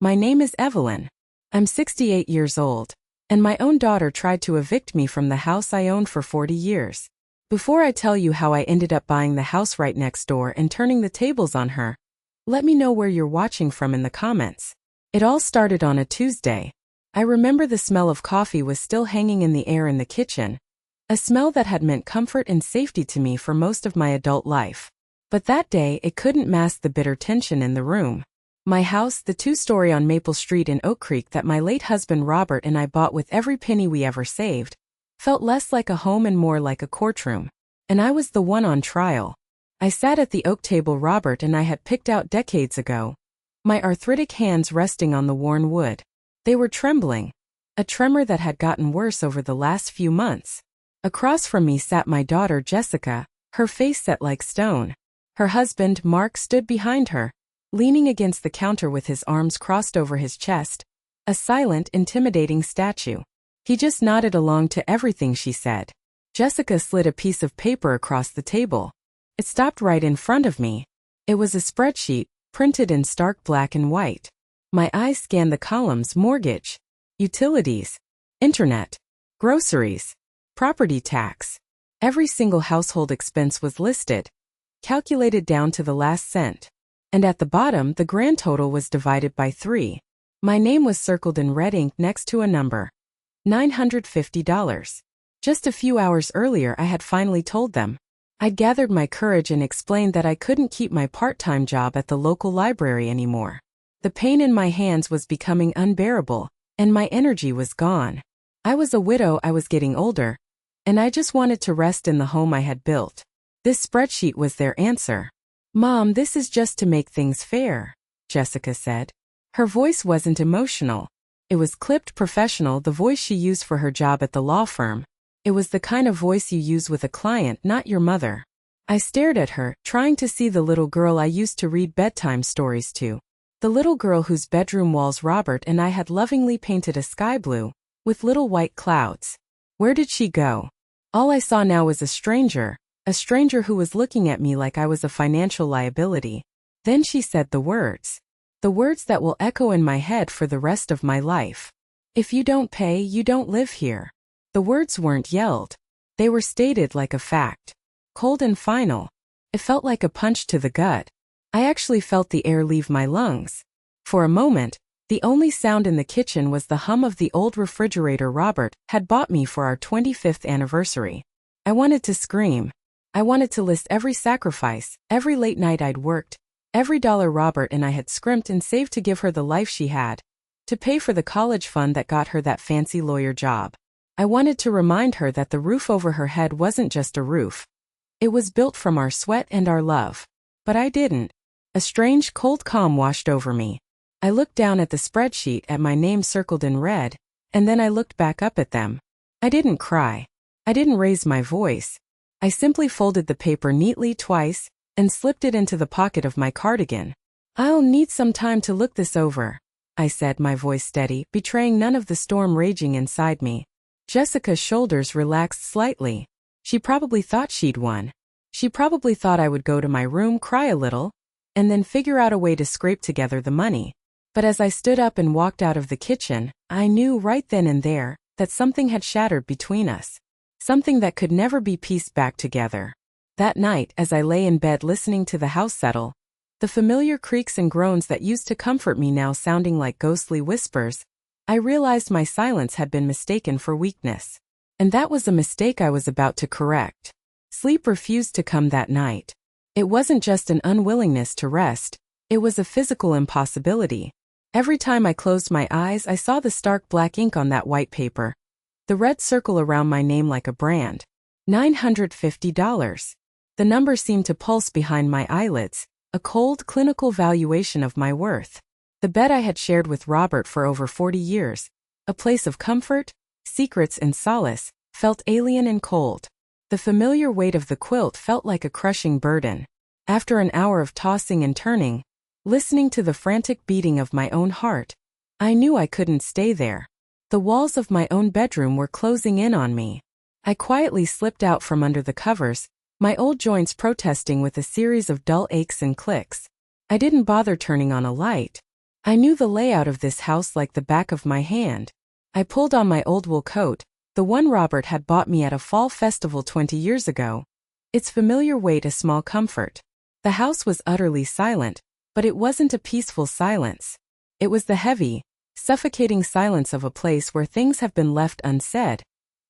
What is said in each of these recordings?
My name is Evelyn. I'm 68 years old, and my own daughter tried to evict me from the house I owned for 40 years. Before I tell you how I ended up buying the house right next door and turning the tables on her, let me know where you're watching from in the comments. It all started on a Tuesday. I remember the smell of coffee was still hanging in the air in the kitchen, a smell that had meant comfort and safety to me for most of my adult life. But that day, it couldn't mask the bitter tension in the room. My house, the two-story on Maple Street in Oak Creek that my late husband Robert and I bought with every penny we ever saved, felt less like a home and more like a courtroom. And I was the one on trial. I sat at the oak table Robert and I had picked out decades ago, my arthritic hands resting on the worn wood. They were trembling, a tremor that had gotten worse over the last few months. Across from me sat my daughter Jessica, her face set like stone. Her husband, Mark, stood behind her, leaning against the counter with his arms crossed over his chest, a silent, intimidating statue. He just nodded along to everything she said. Jessica slid a piece of paper across the table. It stopped right in front of me. It was a spreadsheet, printed in stark black and white. My eyes scanned the columns: mortgage, utilities, internet, groceries, property tax. Every single household expense was listed, calculated down to the last cent. And at the bottom, the grand total was divided by 3. My name was circled in red ink next to a number: $950. Just a few hours earlier, I had finally told them. I'd gathered my courage and explained that I couldn't keep my part-time job at the local library anymore. The pain in my hands was becoming unbearable, and my energy was gone. I was a widow, I was getting older, and I just wanted to rest in the home I had built. This spreadsheet was their answer. "Mom, this is just to make things fair," Jessica said. Her voice wasn't emotional. It was clipped professional, the voice she used for her job at the law firm. It was the kind of voice you use with a client, not your mother. I stared at her, trying to see the little girl I used to read bedtime stories to. The little girl whose bedroom walls Robert and I had lovingly painted a sky blue, with little white clouds. Where did she go? All I saw now was a stranger who was looking at me like I was a financial liability. Then she said the words that will echo in my head for the rest of my life. "If you don't pay, you don't live here." The words weren't yelled. They were stated like a fact. Cold and final. It felt like a punch to the gut. I actually felt the air leave my lungs. For a moment, the only sound in the kitchen was the hum of the old refrigerator Robert had bought me for our 25th anniversary. I wanted to scream. I wanted to list every sacrifice, every late night I'd worked, every dollar Robert and I had scrimped and saved to give her the life she had, to pay for the college fund that got her that fancy lawyer job. I wanted to remind her that the roof over her head wasn't just a roof. It was built from our sweat and our love. But I didn't. A strange, cold calm washed over me. I looked down at the spreadsheet at my name circled in red, and then I looked back up at them. I didn't cry. I didn't raise my voice. I simply folded the paper neatly twice and slipped it into the pocket of my cardigan. "I'll need some time to look this over," I said, my voice steady, betraying none of the storm raging inside me. Jessica's shoulders relaxed slightly. She probably thought she'd won. She probably thought I would go to my room, cry a little, and then figure out a way to scrape together the money. But as I stood up and walked out of the kitchen, I knew right then and there that something had shattered between us. Something that could never be pieced back together. That night, as I lay in bed listening to the house settle, the familiar creaks and groans that used to comfort me now sounding like ghostly whispers, I realized my silence had been mistaken for weakness. And that was a mistake I was about to correct. Sleep refused to come that night. It wasn't just an unwillingness to rest, it was a physical impossibility. Every time I closed my eyes, I saw the stark black ink on that white paper, the red circle around my name like a brand. $950. The number seemed to pulse behind my eyelids, a cold, clinical valuation of my worth. The bed I had shared with Robert for over 40 years, a place of comfort, secrets and solace, felt alien and cold. The familiar weight of the quilt felt like a crushing burden. After an hour of tossing and turning, listening to the frantic beating of my own heart, I knew I couldn't stay there. The walls of my own bedroom were closing in on me. I quietly slipped out from under the covers, my old joints protesting with a series of dull aches and clicks. I didn't bother turning on a light. I knew the layout of this house like the back of my hand. I pulled on my old wool coat, the one Robert had bought me at a fall festival 20 years ago. Its familiar weight a small comfort. The house was utterly silent, but it wasn't a peaceful silence. It was the heavy, suffocating silence of a place where things have been left unsaid,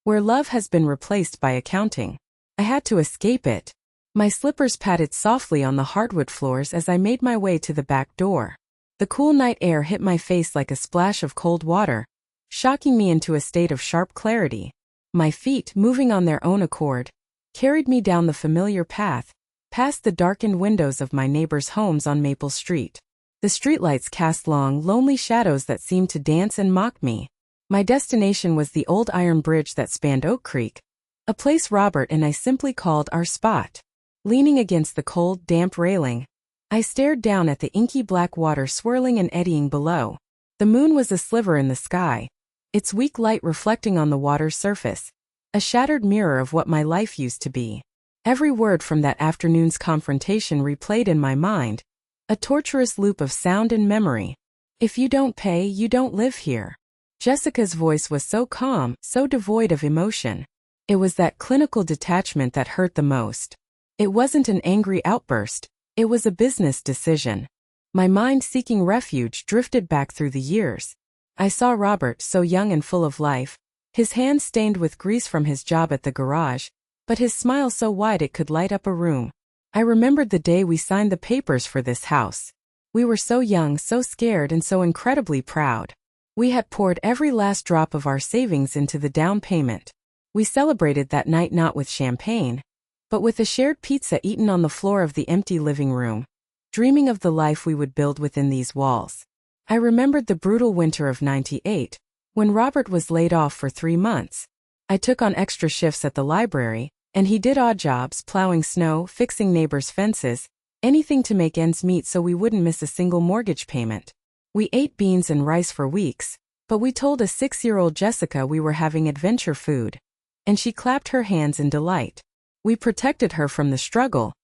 where love has been replaced by accounting. I had to escape it. My slippers patted softly on the hardwood floors as I made my way to the back door. The cool night air hit my face like a splash of cold water, shocking me into a state of sharp clarity. My feet, moving on their own accord, carried me down the familiar path, past the darkened windows of my neighbors' homes on Maple Street. The streetlights cast long, lonely shadows that seemed to dance and mock me. My destination was the old iron bridge that spanned Oak Creek, a place Robert and I simply called our spot. Leaning against the cold, damp railing, I stared down at the inky black water swirling and eddying below. The moon was a sliver in the sky, its weak light reflecting on the water's surface, a shattered mirror of what my life used to be. Every word from that afternoon's confrontation replayed in my mind, a torturous loop of sound and memory. If you don't pay, you don't live here. Jessica's voice was so calm, so devoid of emotion. It was that clinical detachment that hurt the most. It wasn't an angry outburst, it was a business decision. My mind, seeking refuge, drifted back through the years. I saw Robert, so young and full of life, his hands stained with grease from his job at the garage, but his smile so wide it could light up a room. I remembered the day we signed the papers for this house. We were so young, so scared, and so incredibly proud. We had poured every last drop of our savings into the down payment. We celebrated that night not with champagne, but with a shared pizza eaten on the floor of the empty living room, dreaming of the life we would build within these walls. I remembered the brutal winter of '98, when Robert was laid off for 3 months. I took on extra shifts at the library, and he did odd jobs, plowing snow, fixing neighbors' fences, anything to make ends meet so we wouldn't miss a single mortgage payment. We ate beans and rice for weeks, but we told a 6-year-old Jessica we were having adventure food, and she clapped her hands in delight. We protected her from the struggle,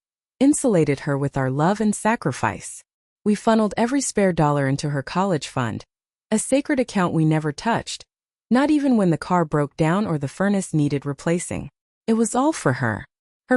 insulated her with our love and sacrifice. We funneled every spare dollar into her college fund, a sacred account we never touched, not even when the car broke down or the furnace needed replacing. It was all for her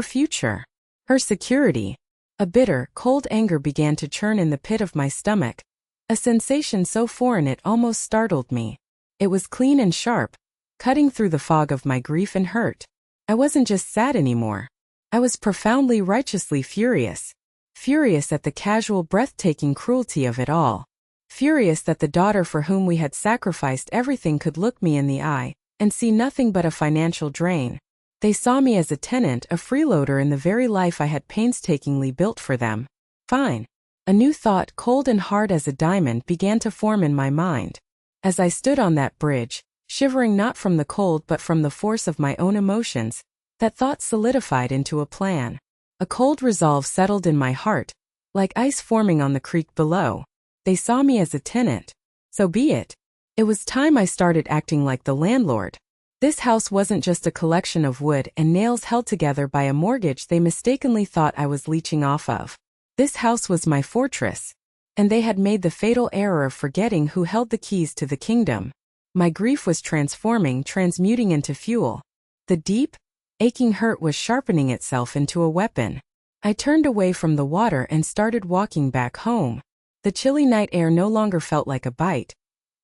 future, her security. A bitter, cold anger began to churn in the pit of my stomach, a sensation so foreign it almost startled me. It was clean and sharp, cutting through the fog of my grief and hurt. I wasn't just sad anymore. I was profoundly, righteously furious. Furious at the casual, breathtaking cruelty of it all. Furious that the daughter for whom we had sacrificed everything could look me in the eye and see nothing but a financial drain. They saw me as a tenant, a freeloader in the very life I had painstakingly built for them. Fine. A new thought, cold and hard as a diamond, began to form in my mind. As I stood on that bridge, shivering not from the cold but from the force of my own emotions, that thought solidified into a plan. A cold resolve settled in my heart, like ice forming on the creek below. They saw me as a tenant. So be it. It was time I started acting like the landlord. This house wasn't just a collection of wood and nails held together by a mortgage they mistakenly thought I was leeching off of. This house was my fortress, and they had made the fatal error of forgetting who held the keys to the kingdom. My grief was transforming, transmuting into fuel. The deep, aching hurt was sharpening itself into a weapon. I turned away from the water and started walking back home. The chilly night air no longer felt like a bite.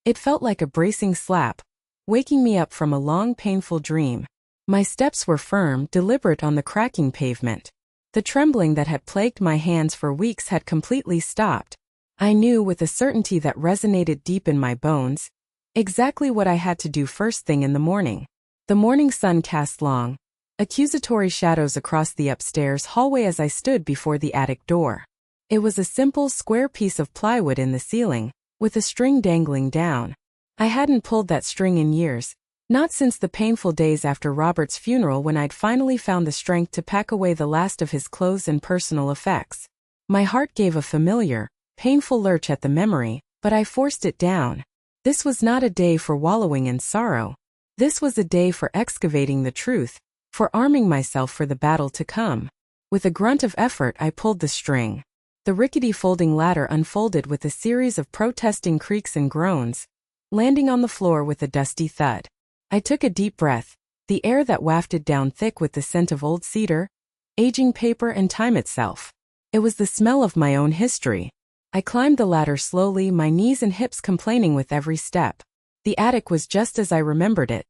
It felt like a bracing slap, waking me up from a long, painful dream. My steps were firm, deliberate on the cracking pavement. The trembling that had plagued my hands for weeks had completely stopped. I knew with a certainty that resonated deep in my bones exactly what I had to do first thing in the morning. The morning sun cast long, accusatory shadows across the upstairs hallway as I stood before the attic door. It was a simple, square piece of plywood in the ceiling, with a string dangling down. I hadn't pulled that string in years, not since the painful days after Robert's funeral when I'd finally found the strength to pack away the last of his clothes and personal effects. My heart gave a familiar, painful lurch at the memory, but I forced it down. This was not a day for wallowing in sorrow. This was a day for excavating the truth, for arming myself for the battle to come. With a grunt of effort I pulled the string. The rickety folding ladder unfolded with a series of protesting creaks and groans, landing on the floor with a dusty thud. I took a deep breath, the air that wafted down thick with the scent of old cedar, aging paper and time itself. It was the smell of my own history. I climbed the ladder slowly, my knees and hips complaining with every step. The attic was just as I remembered it.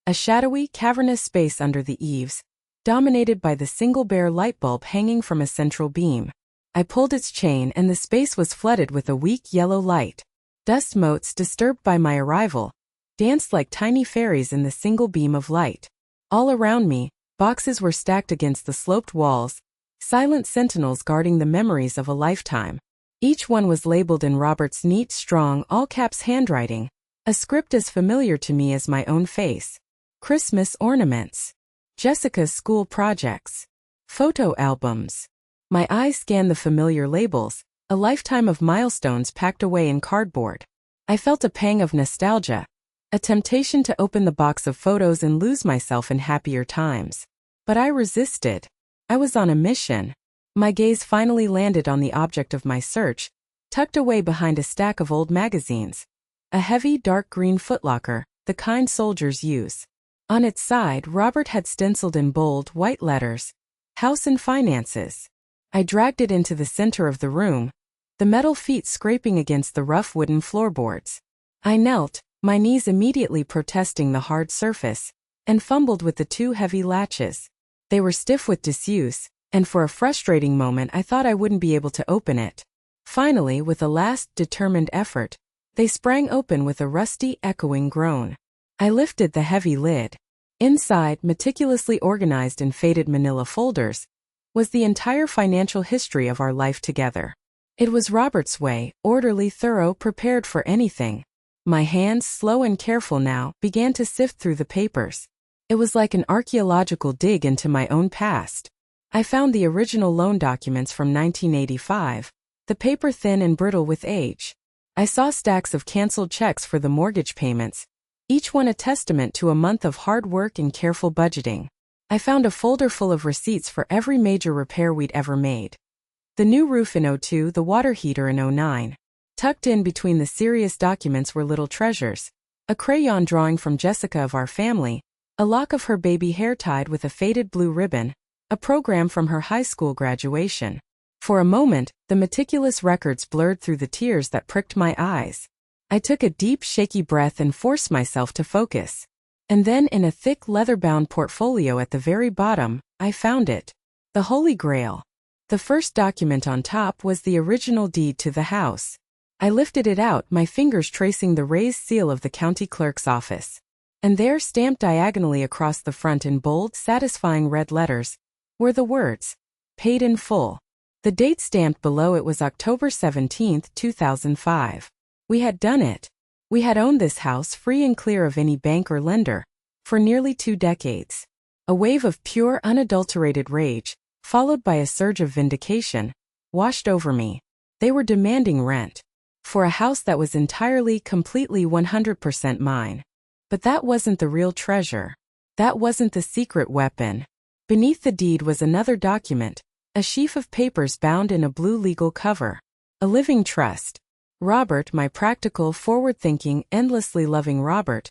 A shadowy, cavernous space under the eaves, dominated by the single bare light bulb hanging from a central beam. I pulled its chain and the space was flooded with a weak yellow light. Dust motes, disturbed by my arrival, danced like tiny fairies in the single beam of light. All around me, boxes were stacked against the sloped walls, silent sentinels guarding the memories of a lifetime. Each one was labeled in Robert's neat, strong, all-caps handwriting, a script as familiar to me as my own face. Christmas ornaments, Jessica's school projects, photo albums. My eyes scanned the familiar labels, a lifetime of milestones packed away in cardboard. I felt a pang of nostalgia, a temptation to open the box of photos and lose myself in happier times. But I resisted. I was on a mission. My gaze finally landed on the object of my search, tucked away behind a stack of old magazines. A heavy, dark green footlocker, the kind soldiers use. On its side, Robert had stenciled in bold, white letters, "House and Finances." I dragged it into the center of the room, the metal feet scraping against the rough wooden floorboards. I knelt, my knees immediately protesting the hard surface, and fumbled with the two heavy latches. They were stiff with disuse, and for a frustrating moment I thought I wouldn't be able to open it. Finally, with a last, determined effort, they sprang open with a rusty, echoing groan. I lifted the heavy lid. Inside, meticulously organized in faded manila folders, was the entire financial history of our life together. It was Robert's way, orderly, thorough, prepared for anything. My hands, slow and careful now, began to sift through the papers. It was like an archaeological dig into my own past. I found the original loan documents from 1985, the paper thin and brittle with age. I saw stacks of canceled checks for the mortgage payments, each one a testament to a month of hard work and careful budgeting. I found a folder full of receipts for every major repair we'd ever made. The new roof in '02, the water heater in '09. Tucked in between the serious documents were little treasures. A crayon drawing from Jessica of our family, a lock of her baby hair tied with a faded blue ribbon, a program from her high school graduation. For a moment, the meticulous records blurred through the tears that pricked my eyes. I took a deep, shaky breath and forced myself to focus. And then in a thick leather-bound portfolio at the very bottom, I found it. The Holy Grail. The first document on top was the original deed to the house. I lifted it out, my fingers tracing the raised seal of the county clerk's office. And there, stamped diagonally across the front in bold, satisfying red letters, were the words, "Paid in full." The date stamped below it was October 17, 2005. We had done it. We had owned this house free and clear of any bank or lender, for nearly 2 decades. A wave of pure, unadulterated rage, followed by a surge of vindication, washed over me. They were demanding rent. For a house that was entirely, completely 100% mine. But that wasn't the real treasure. That wasn't the secret weapon. Beneath the deed was another document, a sheaf of papers bound in a blue legal cover. A living trust. Robert, my practical, forward-thinking, endlessly loving Robert,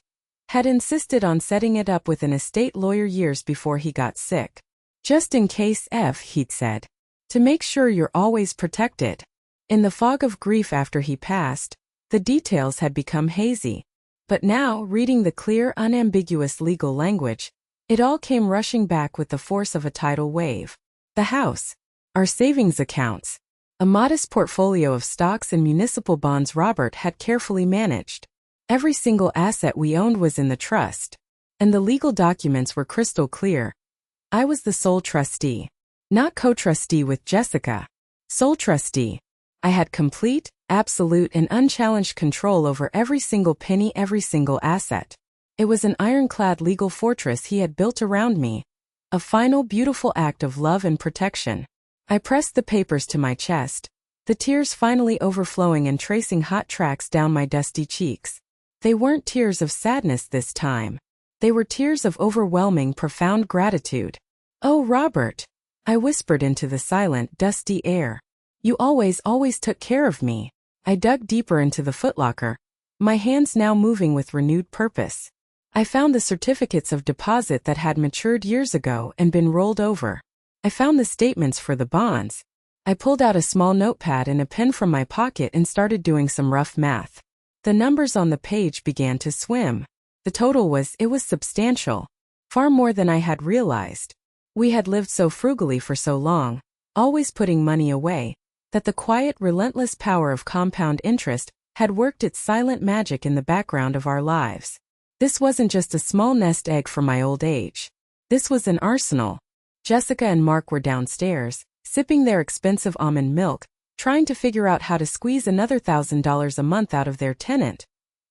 had insisted on setting it up with an estate lawyer years before he got sick. "Just in case, he'd said. To make sure you're always protected." In the fog of grief after he passed, the details had become hazy. But now, reading the clear, unambiguous legal language, it all came rushing back with the force of a tidal wave. The house. Our savings accounts. A modest portfolio of stocks and municipal bonds Robert had carefully managed. Every single asset we owned was in the trust. And the legal documents were crystal clear. I was the sole trustee. Not co-trustee with Jessica. Sole trustee. I had complete, absolute and unchallenged control over every single penny, every single asset. It was an ironclad legal fortress he had built around me. A final beautiful act of love and protection. I pressed the papers to my chest, the tears finally overflowing and tracing hot tracks down my dusty cheeks. They weren't tears of sadness this time. They were tears of overwhelming, profound gratitude. "Oh, Robert," I whispered into the silent, dusty air. You always took care of me. I dug deeper into the footlocker, my hands now moving with renewed purpose. I found the certificates of deposit that had matured years ago and been rolled over. I found the statements for the bonds. I pulled out a small notepad and a pen from my pocket and started doing some rough math. The numbers on the page began to swim. The total was substantial. Far more than I had realized. We had lived so frugally for so long, always putting money away, that the quiet, relentless power of compound interest had worked its silent magic in the background of our lives. This wasn't just a small nest egg for my old age. This was an arsenal. Jessica and Mark were downstairs, sipping their expensive almond milk, trying to figure out how to squeeze another $1,000 a month out of their tenant,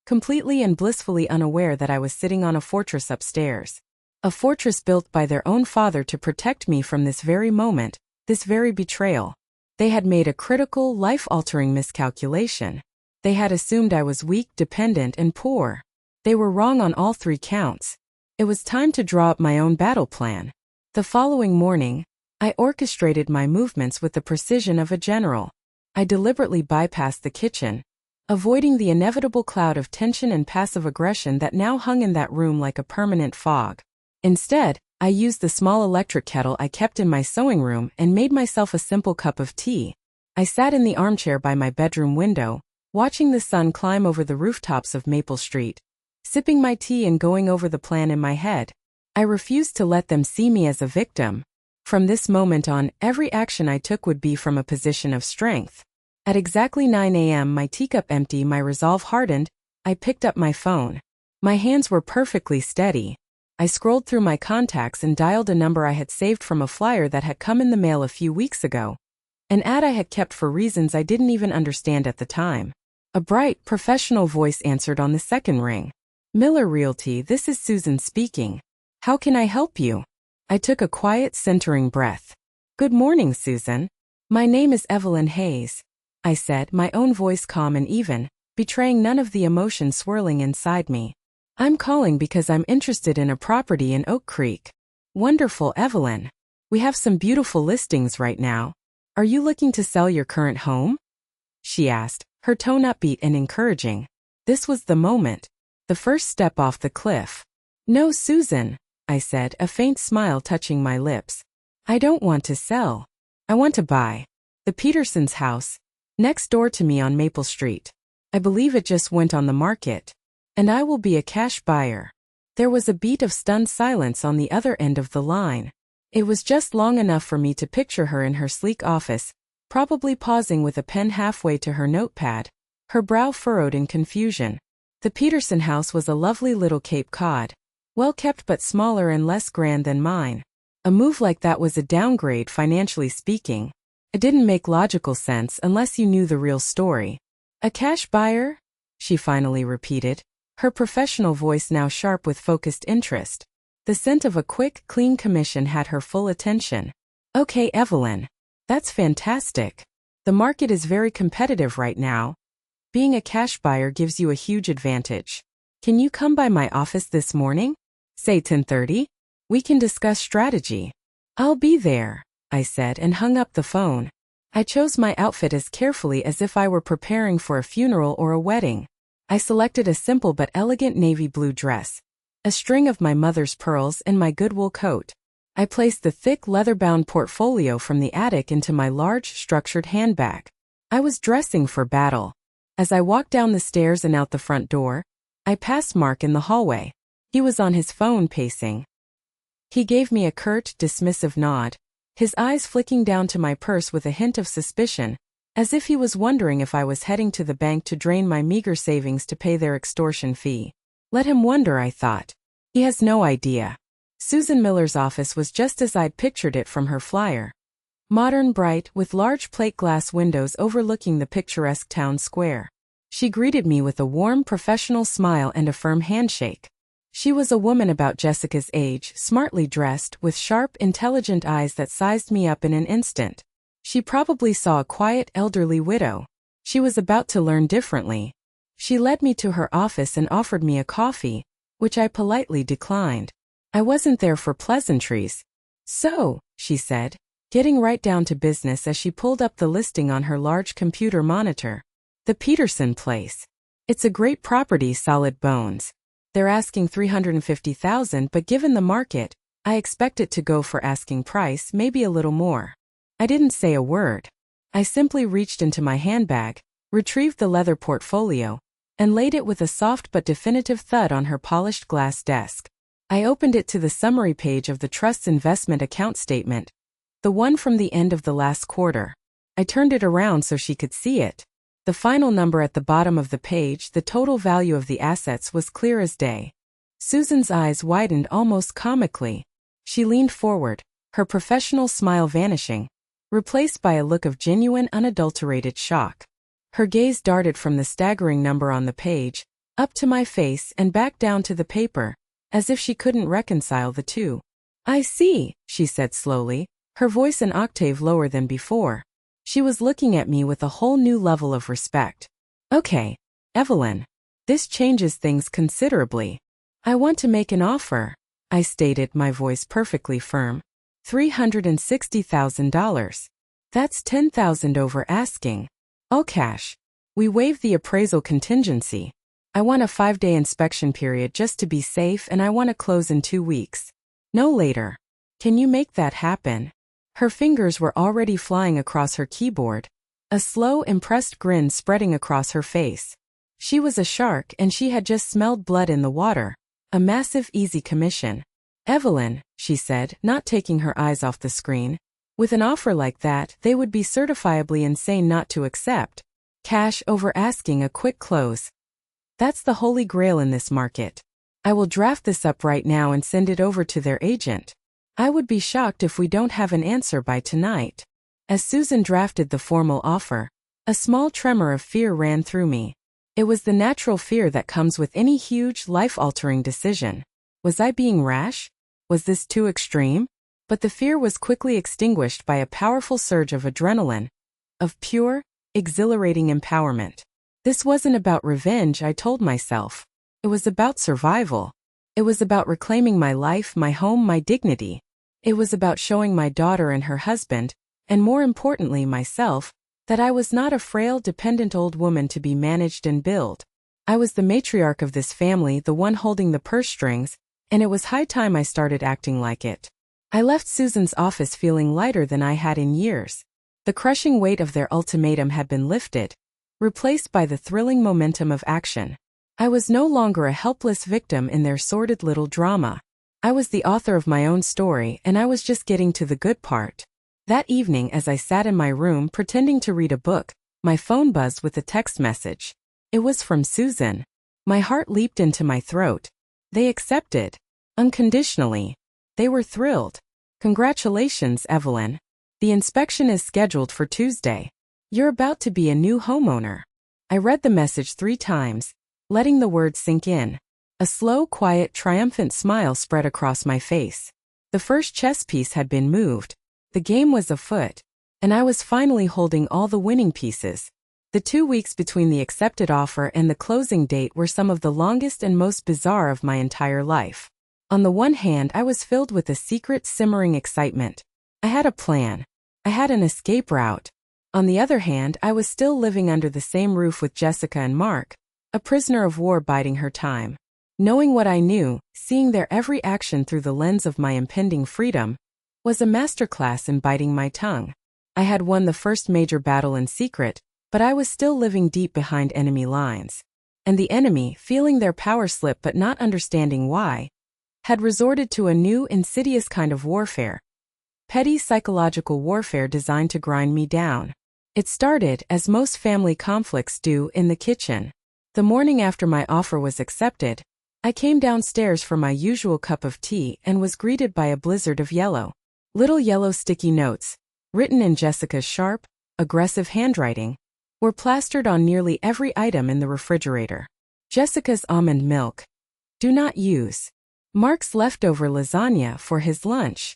completely and blissfully unaware that I was sitting on a fortress upstairs. A fortress built by their own father to protect me from this very moment, this very betrayal. They had made a critical, life-altering miscalculation. They had assumed I was weak, dependent, and poor. They were wrong on all 3 counts. It was time to draw up my own battle plan. The following morning, I orchestrated my movements with the precision of a general. I deliberately bypassed the kitchen, avoiding the inevitable cloud of tension and passive aggression that now hung in that room like a permanent fog. Instead, I used the small electric kettle I kept in my sewing room and made myself a simple cup of tea. I sat in the armchair by my bedroom window, watching the sun climb over the rooftops of Maple Street, sipping my tea and going over the plan in my head. I refused to let them see me as a victim. From this moment on, every action I took would be from a position of strength. At exactly 9 a.m., my teacup empty, my resolve hardened, I picked up my phone. My hands were perfectly steady. I scrolled through my contacts and dialed a number I had saved from a flyer that had come in the mail a few weeks ago. An ad I had kept for reasons I didn't even understand at the time. A bright, professional voice answered on the second ring. Miller Realty, this is Susan speaking. How can I help you? I took a quiet, centering breath. Good morning, Susan. My name is Evelyn Hayes, I said, my own voice calm and even, betraying none of the emotion swirling inside me. I'm calling because I'm interested in a property in Oak Creek. Wonderful, Evelyn. We have some beautiful listings right now. Are you looking to sell your current home? She asked, her tone upbeat and encouraging. This was the moment. The first step off the cliff. No, Susan, I said, a faint smile touching my lips. I don't want to sell. I want to buy. The Petersons' house, next door to me on Maple Street. I believe it just went on the market. And I will be a cash buyer. There was a beat of stunned silence on the other end of the line. It was just long enough for me to picture her in her sleek office, probably pausing with a pen halfway to her notepad, her brow furrowed in confusion. The Peterson house was a lovely little Cape Cod, well kept but smaller and less grand than mine. A move like that was a downgrade financially speaking. It didn't make logical sense unless you knew the real story. A cash buyer? She finally repeated, her professional voice now sharp with focused interest. The scent of a quick, clean commission had her full attention. Okay, Evelyn. That's fantastic. The market is very competitive right now. Being a cash buyer gives you a huge advantage. Can you come by my office this morning? Say 10:30? We can discuss strategy. I'll be there, I said and hung up the phone. I chose my outfit as carefully as if I were preparing for a funeral or a wedding. I selected a simple but elegant navy blue dress, a string of my mother's pearls and my good wool coat. I placed the thick leather-bound portfolio from the attic into my large, structured handbag. I was dressing for battle. As I walked down the stairs and out the front door, I passed Mark in the hallway. He was on his phone pacing. He gave me a curt, dismissive nod, his eyes flicking down to my purse with a hint of suspicion, as if he was wondering if I was heading to the bank to drain my meager savings to pay their extortion fee. Let him wonder, I thought. He has no idea. Susan Miller's office was just as I'd pictured it from her flyer. Modern, bright, with large plate glass windows overlooking the picturesque town square. She greeted me with a warm, professional smile and a firm handshake. She was a woman about Jessica's age, smartly dressed, with sharp, intelligent eyes that sized me up in an instant. She probably saw a quiet, elderly widow. She was about to learn differently. She led me to her office and offered me a coffee, which I politely declined. I wasn't there for pleasantries. So, she said, getting right down to business as she pulled up the listing on her large computer monitor. The Peterson place. It's a great property, solid bones. They're asking $350,000, but given the market, I expect it to go for asking price, maybe a little more. I didn't say a word. I simply reached into my handbag, retrieved the leather portfolio, and laid it with a soft but definitive thud on her polished glass desk. I opened it to the summary page of the trust's investment account statement, the one from the end of the last quarter. I turned it around so she could see it. The final number at the bottom of the page, the total value of the assets, was clear as day. Susan's eyes widened almost comically. She leaned forward, her professional smile vanishing, replaced by a look of genuine, unadulterated shock. Her gaze darted from the staggering number on the page, up to my face and back down to the paper, as if she couldn't reconcile the two. "I see," she said slowly, her voice an octave lower than before. She was looking at me with a whole new level of respect. "Okay, Evelyn. This changes things considerably. I want to make an offer," I stated, my voice perfectly firm. $360,000. That's $10,000 over asking. All cash. We waive the appraisal contingency. I want a 5-day inspection period just to be safe, and I want to close in 2 weeks. No later. Can you make that happen?" Her fingers were already flying across her keyboard, a slow, impressed grin spreading across her face. She was a shark and she had just smelled blood in the water. A massive, easy commission. "Evelyn," she said, not taking her eyes off the screen, "with an offer like that, they would be certifiably insane not to accept. Cash over asking, a quick close. That's the holy grail in this market. I will draft this up right now and send it over to their agent. I would be shocked if we don't have an answer by tonight." As Susan drafted the formal offer, a small tremor of fear ran through me. It was the natural fear that comes with any huge, life-altering decision. Was I being rash? Was this too extreme? But the fear was quickly extinguished by a powerful surge of adrenaline, of pure, exhilarating empowerment. This wasn't about revenge, I told myself. It was about survival. It was about reclaiming my life, my home, my dignity. It was about showing my daughter and her husband, and more importantly myself, that I was not a frail, dependent old woman to be managed and billed. I was the matriarch of this family, the one holding the purse strings, and it was high time I started acting like it. I left Susan's office feeling lighter than I had in years. The crushing weight of their ultimatum had been lifted, replaced by the thrilling momentum of action. I was no longer a helpless victim in their sordid little drama. I was the author of my own story, and I was just getting to the good part. That evening, as I sat in my room pretending to read a book, my phone buzzed with a text message. It was from Susan. My heart leaped into my throat. They accepted. Unconditionally. They were thrilled. "Congratulations, Evelyn. The inspection is scheduled for Tuesday. You're about to be a new homeowner." I read the message 3 times, letting the words sink in. A slow, quiet, triumphant smile spread across my face. The first chess piece had been moved. The game was afoot, and I was finally holding all the winning pieces. The 2 weeks between the accepted offer and the closing date were some of the longest and most bizarre of my entire life. On the one hand, I was filled with a secret, simmering excitement. I had a plan. I had an escape route. On the other hand, I was still living under the same roof with Jessica and Mark, a prisoner of war biding her time. Knowing what I knew, seeing their every action through the lens of my impending freedom, was a masterclass in biting my tongue. I had won the first major battle in secret, but I was still living deep behind enemy lines. And the enemy, feeling their power slip but not understanding why, had resorted to a new, insidious kind of warfare. Petty psychological warfare designed to grind me down. It started, as most family conflicts do, in the kitchen. The morning after my offer was accepted, I came downstairs for my usual cup of tea and was greeted by a blizzard of little yellow sticky notes, written in Jessica's sharp, aggressive handwriting, were plastered on nearly every item in the refrigerator. Jessica's almond milk. Do not use. Mark's leftover lasagna for his lunch.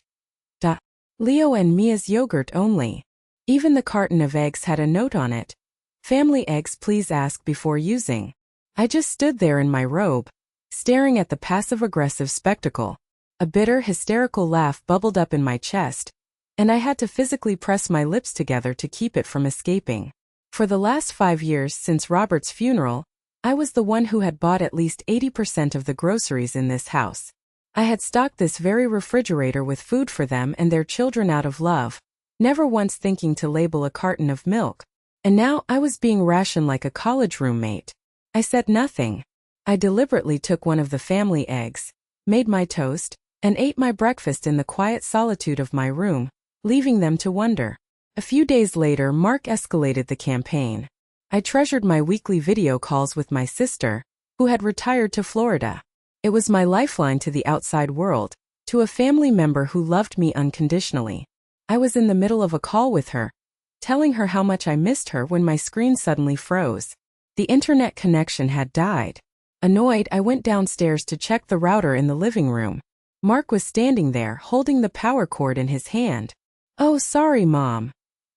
Leo and Mia's yogurt only. Even the carton of eggs had a note on it. Family eggs, please ask before using. I just stood there in my robe, staring at the passive-aggressive spectacle. A bitter, hysterical laugh bubbled up in my chest, and I had to physically press my lips together to keep it from escaping. For the last 5 years since Robert's funeral, I was the one who had bought at least 80% of the groceries in this house. I had stocked this very refrigerator with food for them and their children out of love, never once thinking to label a carton of milk. And now I was being rationed like a college roommate. I said nothing. I deliberately took one of the family eggs, made my toast, and ate my breakfast in the quiet solitude of my room, leaving them to wonder. A few days later, Mark escalated the campaign. I treasured my weekly video calls with my sister, who had retired to Florida. It was my lifeline to the outside world, to a family member who loved me unconditionally. I was in the middle of a call with her, telling her how much I missed her when my screen suddenly froze. The internet connection had died. Annoyed, I went downstairs to check the router in the living room. Mark was standing there, holding the power cord in his hand. "Oh, sorry, Mom,"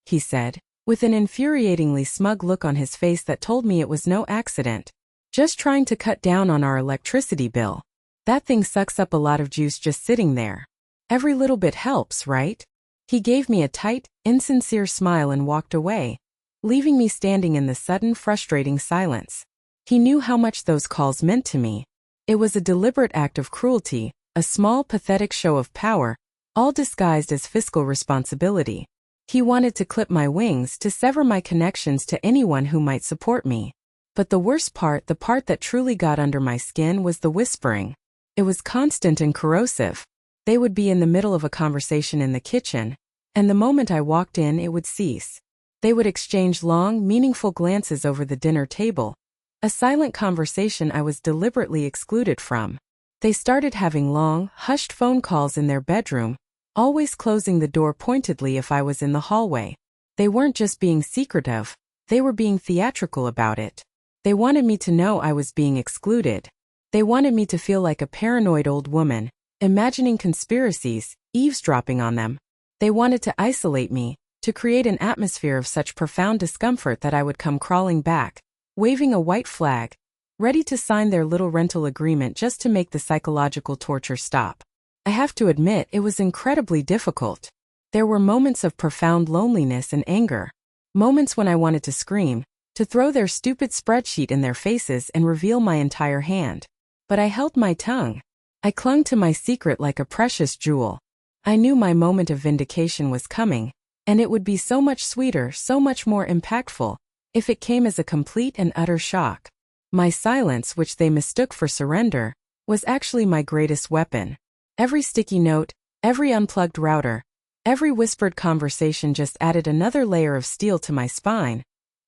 he said, with an infuriatingly smug look on his face that told me it was no accident. "Just trying to cut down on our electricity bill. That thing sucks up a lot of juice just sitting there. Every little bit helps, right?" He gave me a tight, insincere smile and walked away, leaving me standing in the sudden, frustrating silence. He knew how much those calls meant to me. It was a deliberate act of cruelty, a small, pathetic show of power, all disguised as fiscal responsibility. He wanted to clip my wings, to sever my connections to anyone who might support me. But the worst part, the part that truly got under my skin, was the whispering. It was constant and corrosive. They would be in the middle of a conversation in the kitchen, and the moment I walked in, it would cease. They would exchange long, meaningful glances over the dinner table, a silent conversation I was deliberately excluded from. They started having long, hushed phone calls in their bedroom, always closing the door pointedly if I was in the hallway. They weren't just being secretive, they were being theatrical about it. They wanted me to know I was being excluded. They wanted me to feel like a paranoid old woman, imagining conspiracies, eavesdropping on them. They wanted to isolate me, to create an atmosphere of such profound discomfort that I would come crawling back, waving a white flag, ready to sign their little rental agreement just to make the psychological torture stop. I have to admit, it was incredibly difficult. There were moments of profound loneliness and anger. Moments when I wanted to scream, to throw their stupid spreadsheet in their faces and reveal my entire hand. But I held my tongue. I clung to my secret like a precious jewel. I knew my moment of vindication was coming, and it would be so much sweeter, so much more impactful, if it came as a complete and utter shock. My silence, which they mistook for surrender, was actually my greatest weapon. Every sticky note, every unplugged router, every whispered conversation just added another layer of steel to my spine,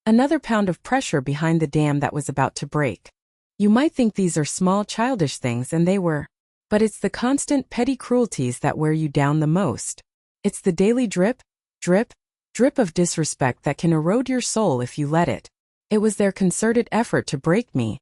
another pound of pressure behind the dam that was about to break. You might think these are small, childish things, and they were. But it's the constant, petty cruelties that wear you down the most. It's the daily drip, drip, drip of disrespect that can erode your soul if you let it. It was their concerted effort to break me,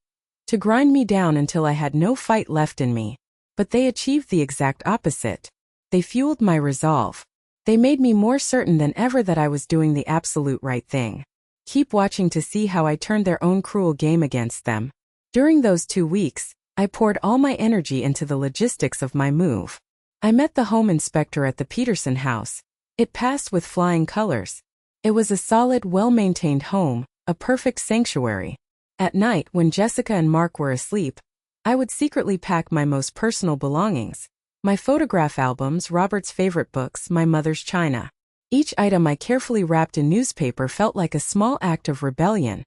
to grind me down until I had no fight left in me. But they achieved the exact opposite. They fueled my resolve. They made me more certain than ever that I was doing the absolute right thing. Keep watching to see how I turned their own cruel game against them. During those 2 weeks, I poured all my energy into the logistics of my move. I met the home inspector at the Peterson house. It passed with flying colors. It was a solid, well-maintained home, a perfect sanctuary. At night, when Jessica and Mark were asleep, I would secretly pack my most personal belongings. My photograph albums, Robert's favorite books, my mother's china. Each item I carefully wrapped in newspaper felt like a small act of rebellion,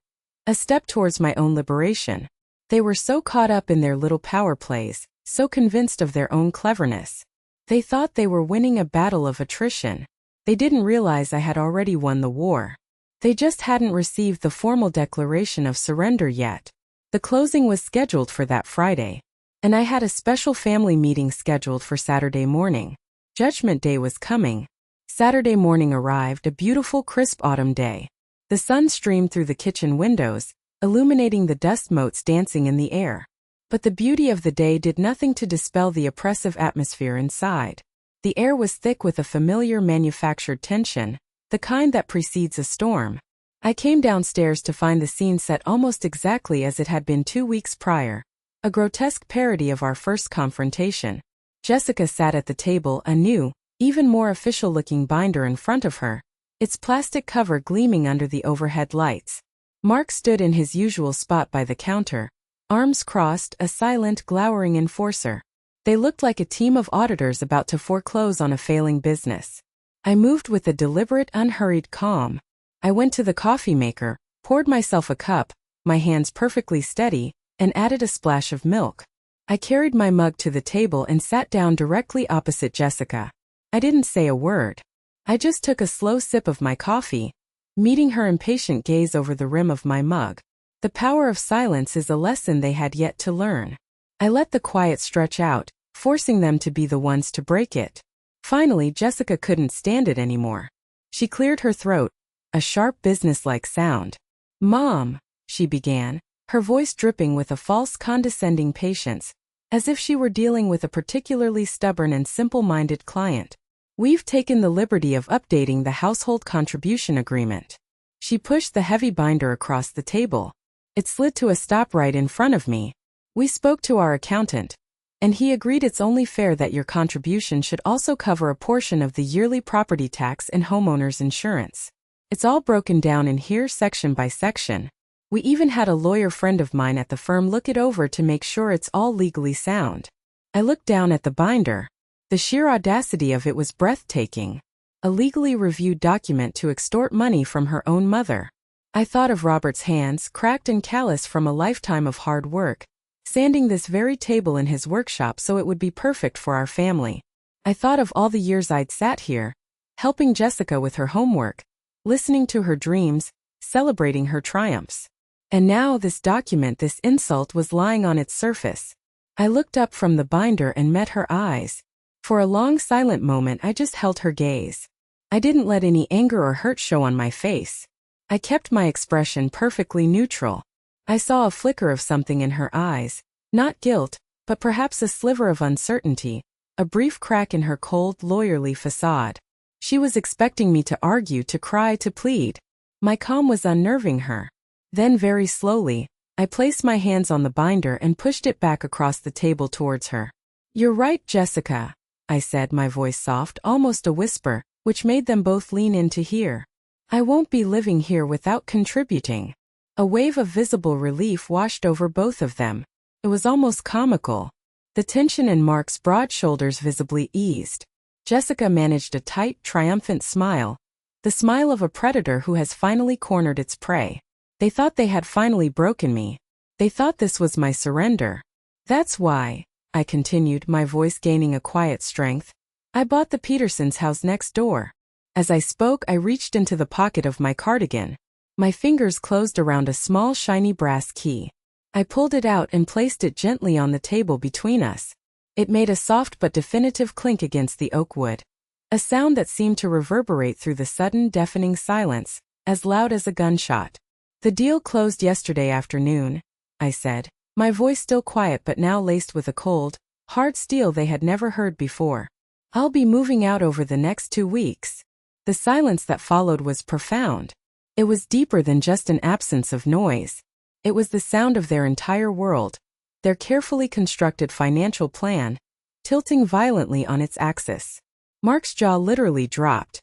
a step towards my own liberation. They were so caught up in their little power plays, so convinced of their own cleverness. They thought they were winning a battle of attrition. They didn't realize I had already won the war. They just hadn't received the formal declaration of surrender yet. The closing was scheduled for that Friday, and I had a special family meeting scheduled for Saturday morning. Judgment Day was coming. Saturday morning arrived, a beautiful, crisp autumn day. The sun streamed through the kitchen windows, illuminating the dust motes dancing in the air. But the beauty of the day did nothing to dispel the oppressive atmosphere inside. The air was thick with a familiar manufactured tension, the kind that precedes a storm. I came downstairs to find the scene set almost exactly as it had been 2 weeks prior, a grotesque parody of our first confrontation. Jessica sat at the table, a new, even more official-looking binder in front of her, its plastic cover gleaming under the overhead lights. Mark stood in his usual spot by the counter, arms crossed, a silent, glowering enforcer. They looked like a team of auditors about to foreclose on a failing business. I moved with a deliberate, unhurried calm. I went to the coffee maker, poured myself a cup, my hands perfectly steady, and added a splash of milk. I carried my mug to the table and sat down directly opposite Jessica. I didn't say a word. I just took a slow sip of my coffee, meeting her impatient gaze over the rim of my mug. The power of silence is a lesson they had yet to learn. I let the quiet stretch out, forcing them to be the ones to break it. Finally, Jessica couldn't stand it anymore. She cleared her throat, a sharp businesslike sound. "Mom," she began, her voice dripping with a false condescending patience, as if she were dealing with a particularly stubborn and simple-minded client. "We've taken the liberty of updating the household contribution agreement." She pushed the heavy binder across the table. It slid to a stop right in front of me. "We spoke to our accountant, and he agreed it's only fair that your contribution should also cover a portion of the yearly property tax and homeowner's insurance. It's all broken down in here section by section. We even had a lawyer friend of mine at the firm look it over to make sure it's all legally sound." I looked down at the binder. The sheer audacity of it was breathtaking. A legally reviewed document to extort money from her own mother. I thought of Robert's hands, cracked and callous from a lifetime of hard work, sanding this very table in his workshop so it would be perfect for our family. I thought of all the years I'd sat here, helping Jessica with her homework, listening to her dreams, celebrating her triumphs. And now this document, this insult, was lying on its surface. I looked up from the binder and met her eyes. For a long silent moment I just held her gaze. I didn't let any anger or hurt show on my face. I kept my expression perfectly neutral. I saw a flicker of something in her eyes, not guilt, but perhaps a sliver of uncertainty, a brief crack in her cold, lawyerly facade. She was expecting me to argue, to cry, to plead. My calm was unnerving her. Then very slowly, I placed my hands on the binder and pushed it back across the table towards her. "You're right, Jessica," I said, my voice soft, almost a whisper, which made them both lean in to hear. "I won't be living here without contributing." A wave of visible relief washed over both of them. It was almost comical. The tension in Mark's broad shoulders visibly eased. Jessica managed a tight, triumphant smile, the smile of a predator who has finally cornered its prey. They thought they had finally broken me. They thought this was my surrender. "That's why," I continued, my voice gaining a quiet strength, "I bought the Petersons' house next door." As I spoke, I reached into the pocket of my cardigan. My fingers closed around a small, shiny brass key. I pulled it out and placed it gently on the table between us. It made a soft but definitive clink against the oak wood. A sound that seemed to reverberate through the sudden, deafening silence, as loud as a gunshot. "The deal closed yesterday afternoon," I said, my voice still quiet but now laced with a cold, hard steel they had never heard before. "I'll be moving out over the next 2 weeks." The silence that followed was profound. It was deeper than just an absence of noise. It was the sound of their entire world, their carefully constructed financial plan, tilting violently on its axis. Mark's jaw literally dropped.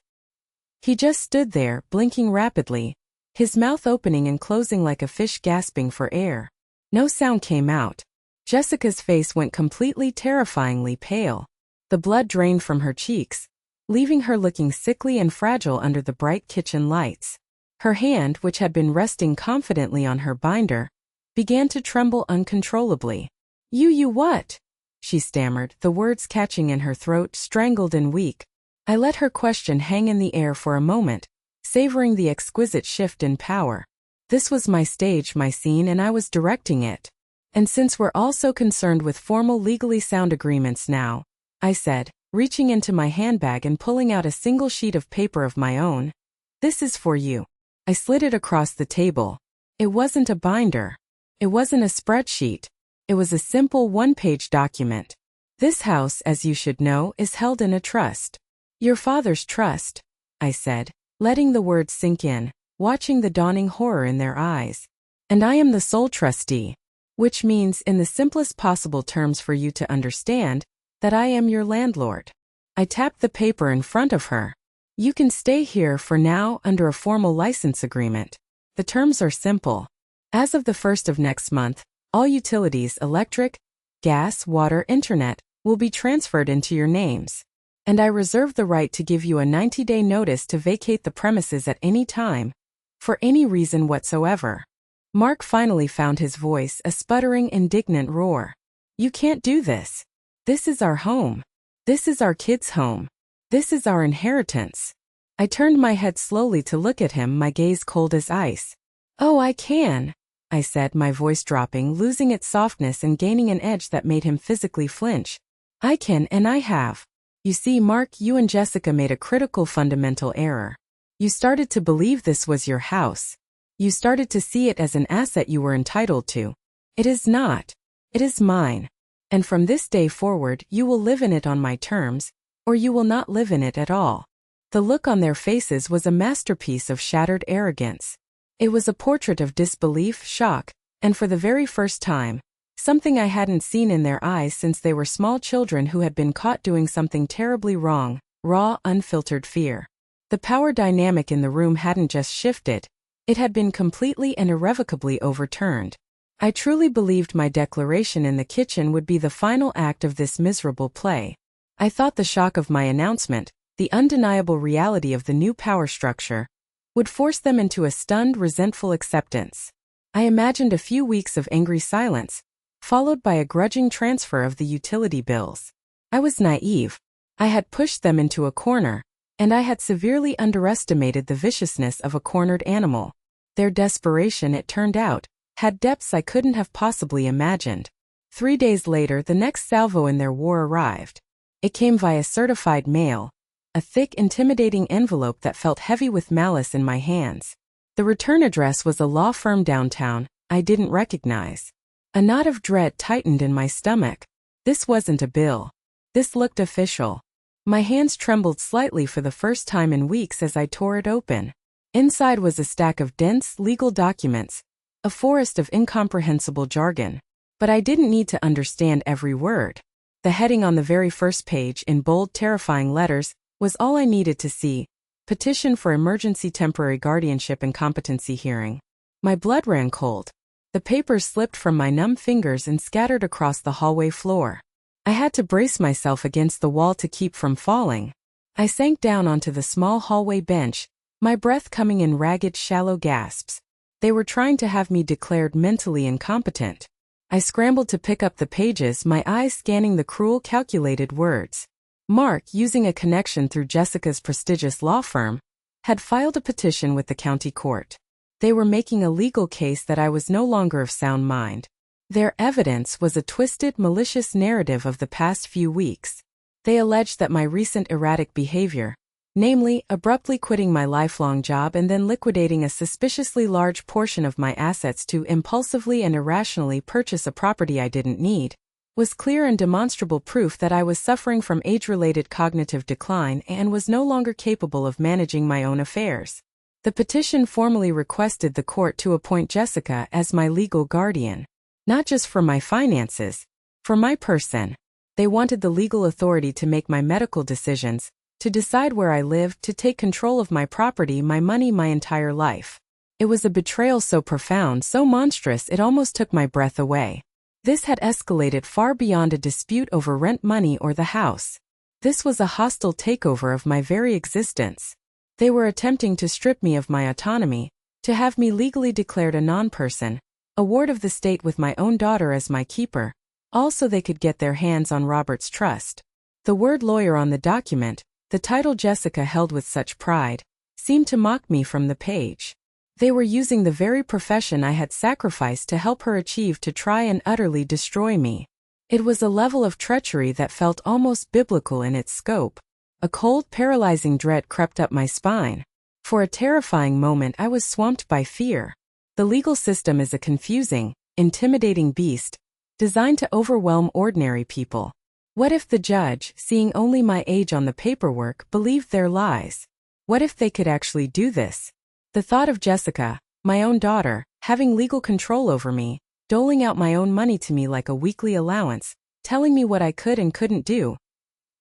He just stood there, blinking rapidly, his mouth opening and closing like a fish gasping for air. No sound came out. Jessica's face went completely, terrifyingly pale. The blood drained from her cheeks, leaving her looking sickly and fragile under the bright kitchen lights. Her hand, which had been resting confidently on her binder, began to tremble uncontrollably. You what?" she stammered, the words catching in her throat, strangled and weak. I let her question hang in the air for a moment, savoring the exquisite shift in power. This was my stage, my scene, and I was directing it. "And since we're all so concerned with formal, legally sound agreements now," I said, reaching into my handbag and pulling out a single sheet of paper of my own, "this is for you." I slid it across the table. It wasn't a binder. It wasn't a spreadsheet. It was a simple one-page document. "This house, as you should know, is held in a trust. Your father's trust," I said, letting the words sink in, watching the dawning horror in their eyes. "And I am the sole trustee, which means, in the simplest possible terms for you to understand, that I am your landlord." I tapped the paper in front of her. You can stay here for now under a formal license agreement. The terms are simple. As of the 1st of next month, all utilities, electric, gas, water, internet, will be transferred into your names. And I reserve the right to give you a 90-day notice to vacate the premises at any time, for any reason whatsoever. Mark finally found his voice, a sputtering, indignant roar. You can't do this. This is our home. This is our kids' home. This is our inheritance. I turned my head slowly to look at him, my gaze cold as ice. Oh, I can, I said, my voice dropping, losing its softness and gaining an edge that made him physically flinch. I can, and I have. You see, Mark, you and Jessica made a critical fundamental error. You started to believe this was your house. You started to see it as an asset you were entitled to. It is not. It is mine. And from this day forward, you will live in it on my terms, or you will not live in it at all. The look on their faces was a masterpiece of shattered arrogance. It was a portrait of disbelief, shock, and for the very first time, something I hadn't seen in their eyes since they were small children who had been caught doing something terribly wrong, raw, unfiltered fear. The power dynamic in the room hadn't just shifted, it had been completely and irrevocably overturned. I truly believed my declaration in the kitchen would be the final act of this miserable play. I thought the shock of my announcement, the undeniable reality of the new power structure, would force them into a stunned, resentful acceptance. I imagined a few weeks of angry silence, followed by a grudging transfer of the utility bills. I was naive. I had pushed them into a corner, and I had severely underestimated the viciousness of a cornered animal. Their desperation, it turned out, had depths I couldn't have possibly imagined. 3 days later, the next salvo in their war arrived. It came via certified mail, a thick, intimidating envelope that felt heavy with malice in my hands. The return address was a law firm downtown I didn't recognize. A knot of dread tightened in my stomach. This wasn't a bill. This looked official. My hands trembled slightly for the first time in weeks as I tore it open. Inside was a stack of dense, legal documents, a forest of incomprehensible jargon. But I didn't need to understand every word. The heading on the very first page, in bold, terrifying letters, was all I needed to see: Petition for Emergency Temporary Guardianship and Competency Hearing. My blood ran cold. The papers slipped from my numb fingers and scattered across the hallway floor. I had to brace myself against the wall to keep from falling. I sank down onto the small hallway bench, my breath coming in ragged, shallow gasps. They were trying to have me declared mentally incompetent. I scrambled to pick up the pages, my eyes scanning the cruel, calculated words. Mark, using a connection through Jessica's prestigious law firm, had filed a petition with the county court. They were making a legal case that I was no longer of sound mind. Their evidence was a twisted, malicious narrative of the past few weeks. They alleged that my recent erratic behavior, namely, abruptly quitting my lifelong job and then liquidating a suspiciously large portion of my assets to impulsively and irrationally purchase a property I didn't need, was clear and demonstrable proof that I was suffering from age-related cognitive decline and was no longer capable of managing my own affairs. The petition formally requested the court to appoint Jessica as my legal guardian. Not just for my finances, for my person. They wanted the legal authority to make my medical decisions, to decide where I lived, to take control of my property, my money, my entire life. It was a betrayal so profound, so monstrous, it almost took my breath away. This had escalated far beyond a dispute over rent money or the house. This was a hostile takeover of my very existence. They were attempting to strip me of my autonomy, to have me legally declared a non-person, a ward of the state with my own daughter as my keeper, all so they could get their hands on Robert's trust. The word lawyer on the document, the title Jessica held with such pride, seemed to mock me from the page. They were using the very profession I had sacrificed to help her achieve to try and utterly destroy me. It was a level of treachery that felt almost biblical in its scope. A cold, paralyzing dread crept up my spine. For a terrifying moment I was swamped by fear. The legal system is a confusing, intimidating beast, designed to overwhelm ordinary people. What if the judge, seeing only my age on the paperwork, believed their lies? What if they could actually do this? The thought of Jessica, my own daughter, having legal control over me, doling out my own money to me like a weekly allowance, telling me what I could and couldn't do.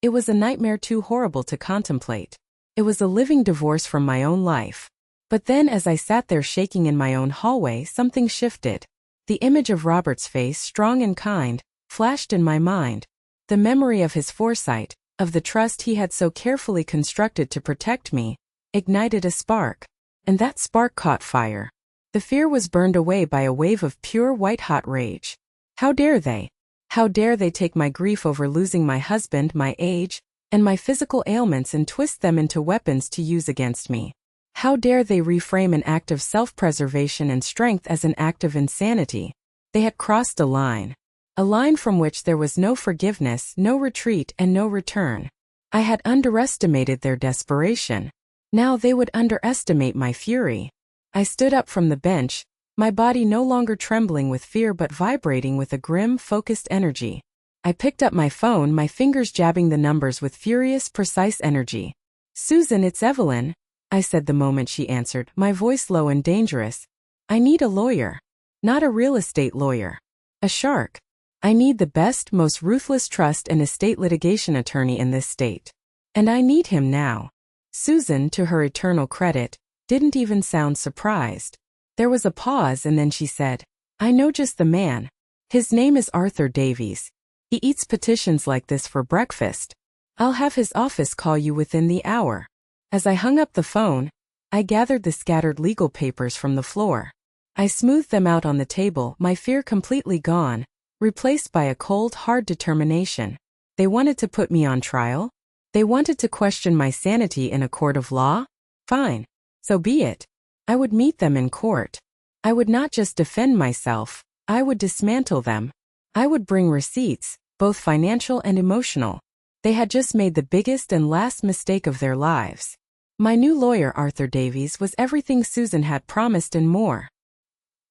It was a nightmare too horrible to contemplate. It was a living divorce from my own life. But then as I sat there shaking in my own hallway, something shifted. The image of Robert's face, strong and kind, flashed in my mind. The memory of his foresight, of the trust he had so carefully constructed to protect me, ignited a spark. And that spark caught fire. The fear was burned away by a wave of pure white-hot rage. How dare they? How dare they take my grief over losing my husband, my age, and my physical ailments and twist them into weapons to use against me? How dare they reframe an act of self-preservation and strength as an act of insanity? They had crossed a line from which there was no forgiveness, no retreat, and no return. I had underestimated their desperation. Now they would underestimate my fury. I stood up from the bench, my body no longer trembling with fear but vibrating with a grim, focused energy. I picked up my phone, my fingers jabbing the numbers with furious, precise energy. "Susan, it's Evelyn," I said the moment she answered, my voice low and dangerous. "I need a lawyer. Not a real estate lawyer. A shark. I need the best, most ruthless trust and estate litigation attorney in this state. And I need him now." Susan, to her eternal credit, didn't even sound surprised. There was a pause and then she said, "I know just the man. His name is Arthur Davies. He eats petitions like this for breakfast. I'll have his office call you within the hour." As I hung up the phone, I gathered the scattered legal papers from the floor. I smoothed them out on the table, my fear completely gone, replaced by a cold, hard determination. They wanted to put me on trial? They wanted to question my sanity in a court of law? Fine. So be it. I would meet them in court. I would not just defend myself, I would dismantle them. I would bring receipts, both financial and emotional. They had just made the biggest and last mistake of their lives. My new lawyer, Arthur Davies, was everything Susan had promised and more.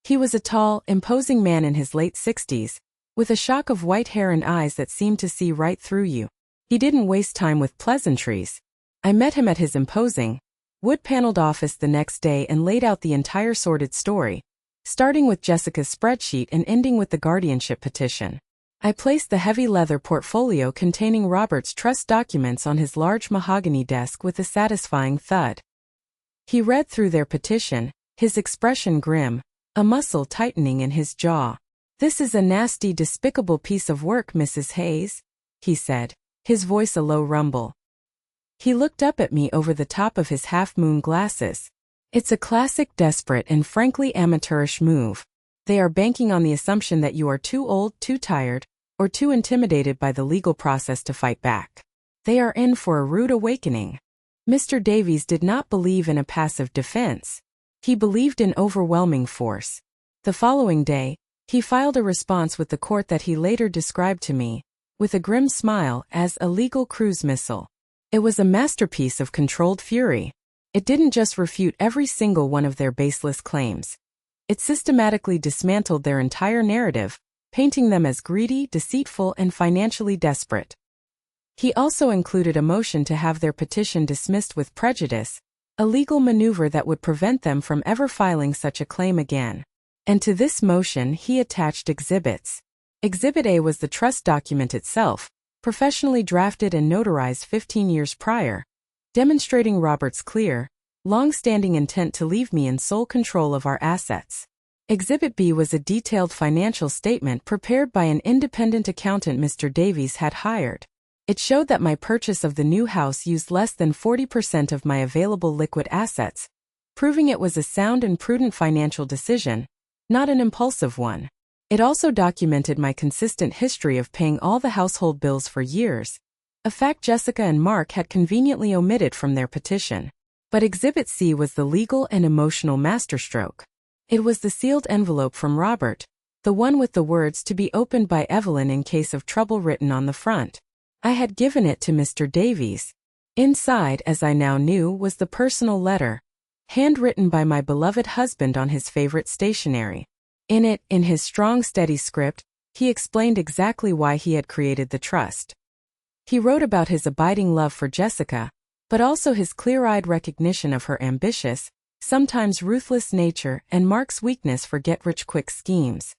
He was a tall, imposing man in his late 60s, with a shock of white hair and eyes that seemed to see right through you. He didn't waste time with pleasantries. I met him at his imposing, wood-paneled office the next day and laid out the entire sordid story, starting with Jessica's spreadsheet and ending with the guardianship petition. I placed the heavy leather portfolio containing Robert's trust documents on his large mahogany desk with a satisfying thud. He read through their petition, his expression grim, a muscle tightening in his jaw. "This is a nasty, despicable piece of work, Mrs. Hayes," he said, his voice a low rumble. He looked up at me over the top of his half-moon glasses. "It's a classic, desperate, and frankly amateurish move. They are banking on the assumption that you are too old, too tired, or too intimidated by the legal process to fight back. They are in for a rude awakening." Mr. Davies did not believe in a passive defense. He believed in overwhelming force. The following day, he filed a response with the court that he later described to me, with a grim smile, as a legal cruise missile. It was a masterpiece of controlled fury. It didn't just refute every single one of their baseless claims. It systematically dismantled their entire narrative, painting them as greedy, deceitful, and financially desperate. He also included a motion to have their petition dismissed with prejudice, a legal maneuver that would prevent them from ever filing such a claim again. And to this motion he attached exhibits. Exhibit A was the trust document itself, professionally drafted and notarized 15 years prior, demonstrating Robert's clear, long-standing intent to leave me in sole control of our assets. Exhibit B was a detailed financial statement prepared by an independent accountant Mr. Davies had hired. It showed that my purchase of the new house used less than 40% of my available liquid assets, proving it was a sound and prudent financial decision, not an impulsive one. It also documented my consistent history of paying all the household bills for years, a fact Jessica and Mark had conveniently omitted from their petition. But Exhibit C was the legal and emotional masterstroke. It was the sealed envelope from Robert, the one with the words "to be opened by Evelyn in case of trouble" written on the front. I had given it to Mr. Davies. Inside, as I now knew, was the personal letter, handwritten by my beloved husband on his favorite stationery. In it, in his strong, steady script, he explained exactly why he had created the trust. He wrote about his abiding love for Jessica, but also his clear-eyed recognition of her ambitious, sometimes ruthless nature and Mark's weakness for get-rich-quick schemes.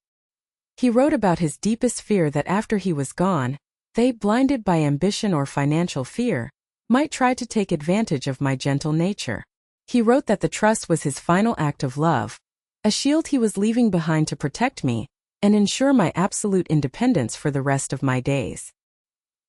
He wrote about his deepest fear that after he was gone, They, blinded by ambition or financial fear, might try to take advantage of my gentle nature. He wrote that the trust was his final act of love, a shield he was leaving behind to protect me and ensure my absolute independence for the rest of my days.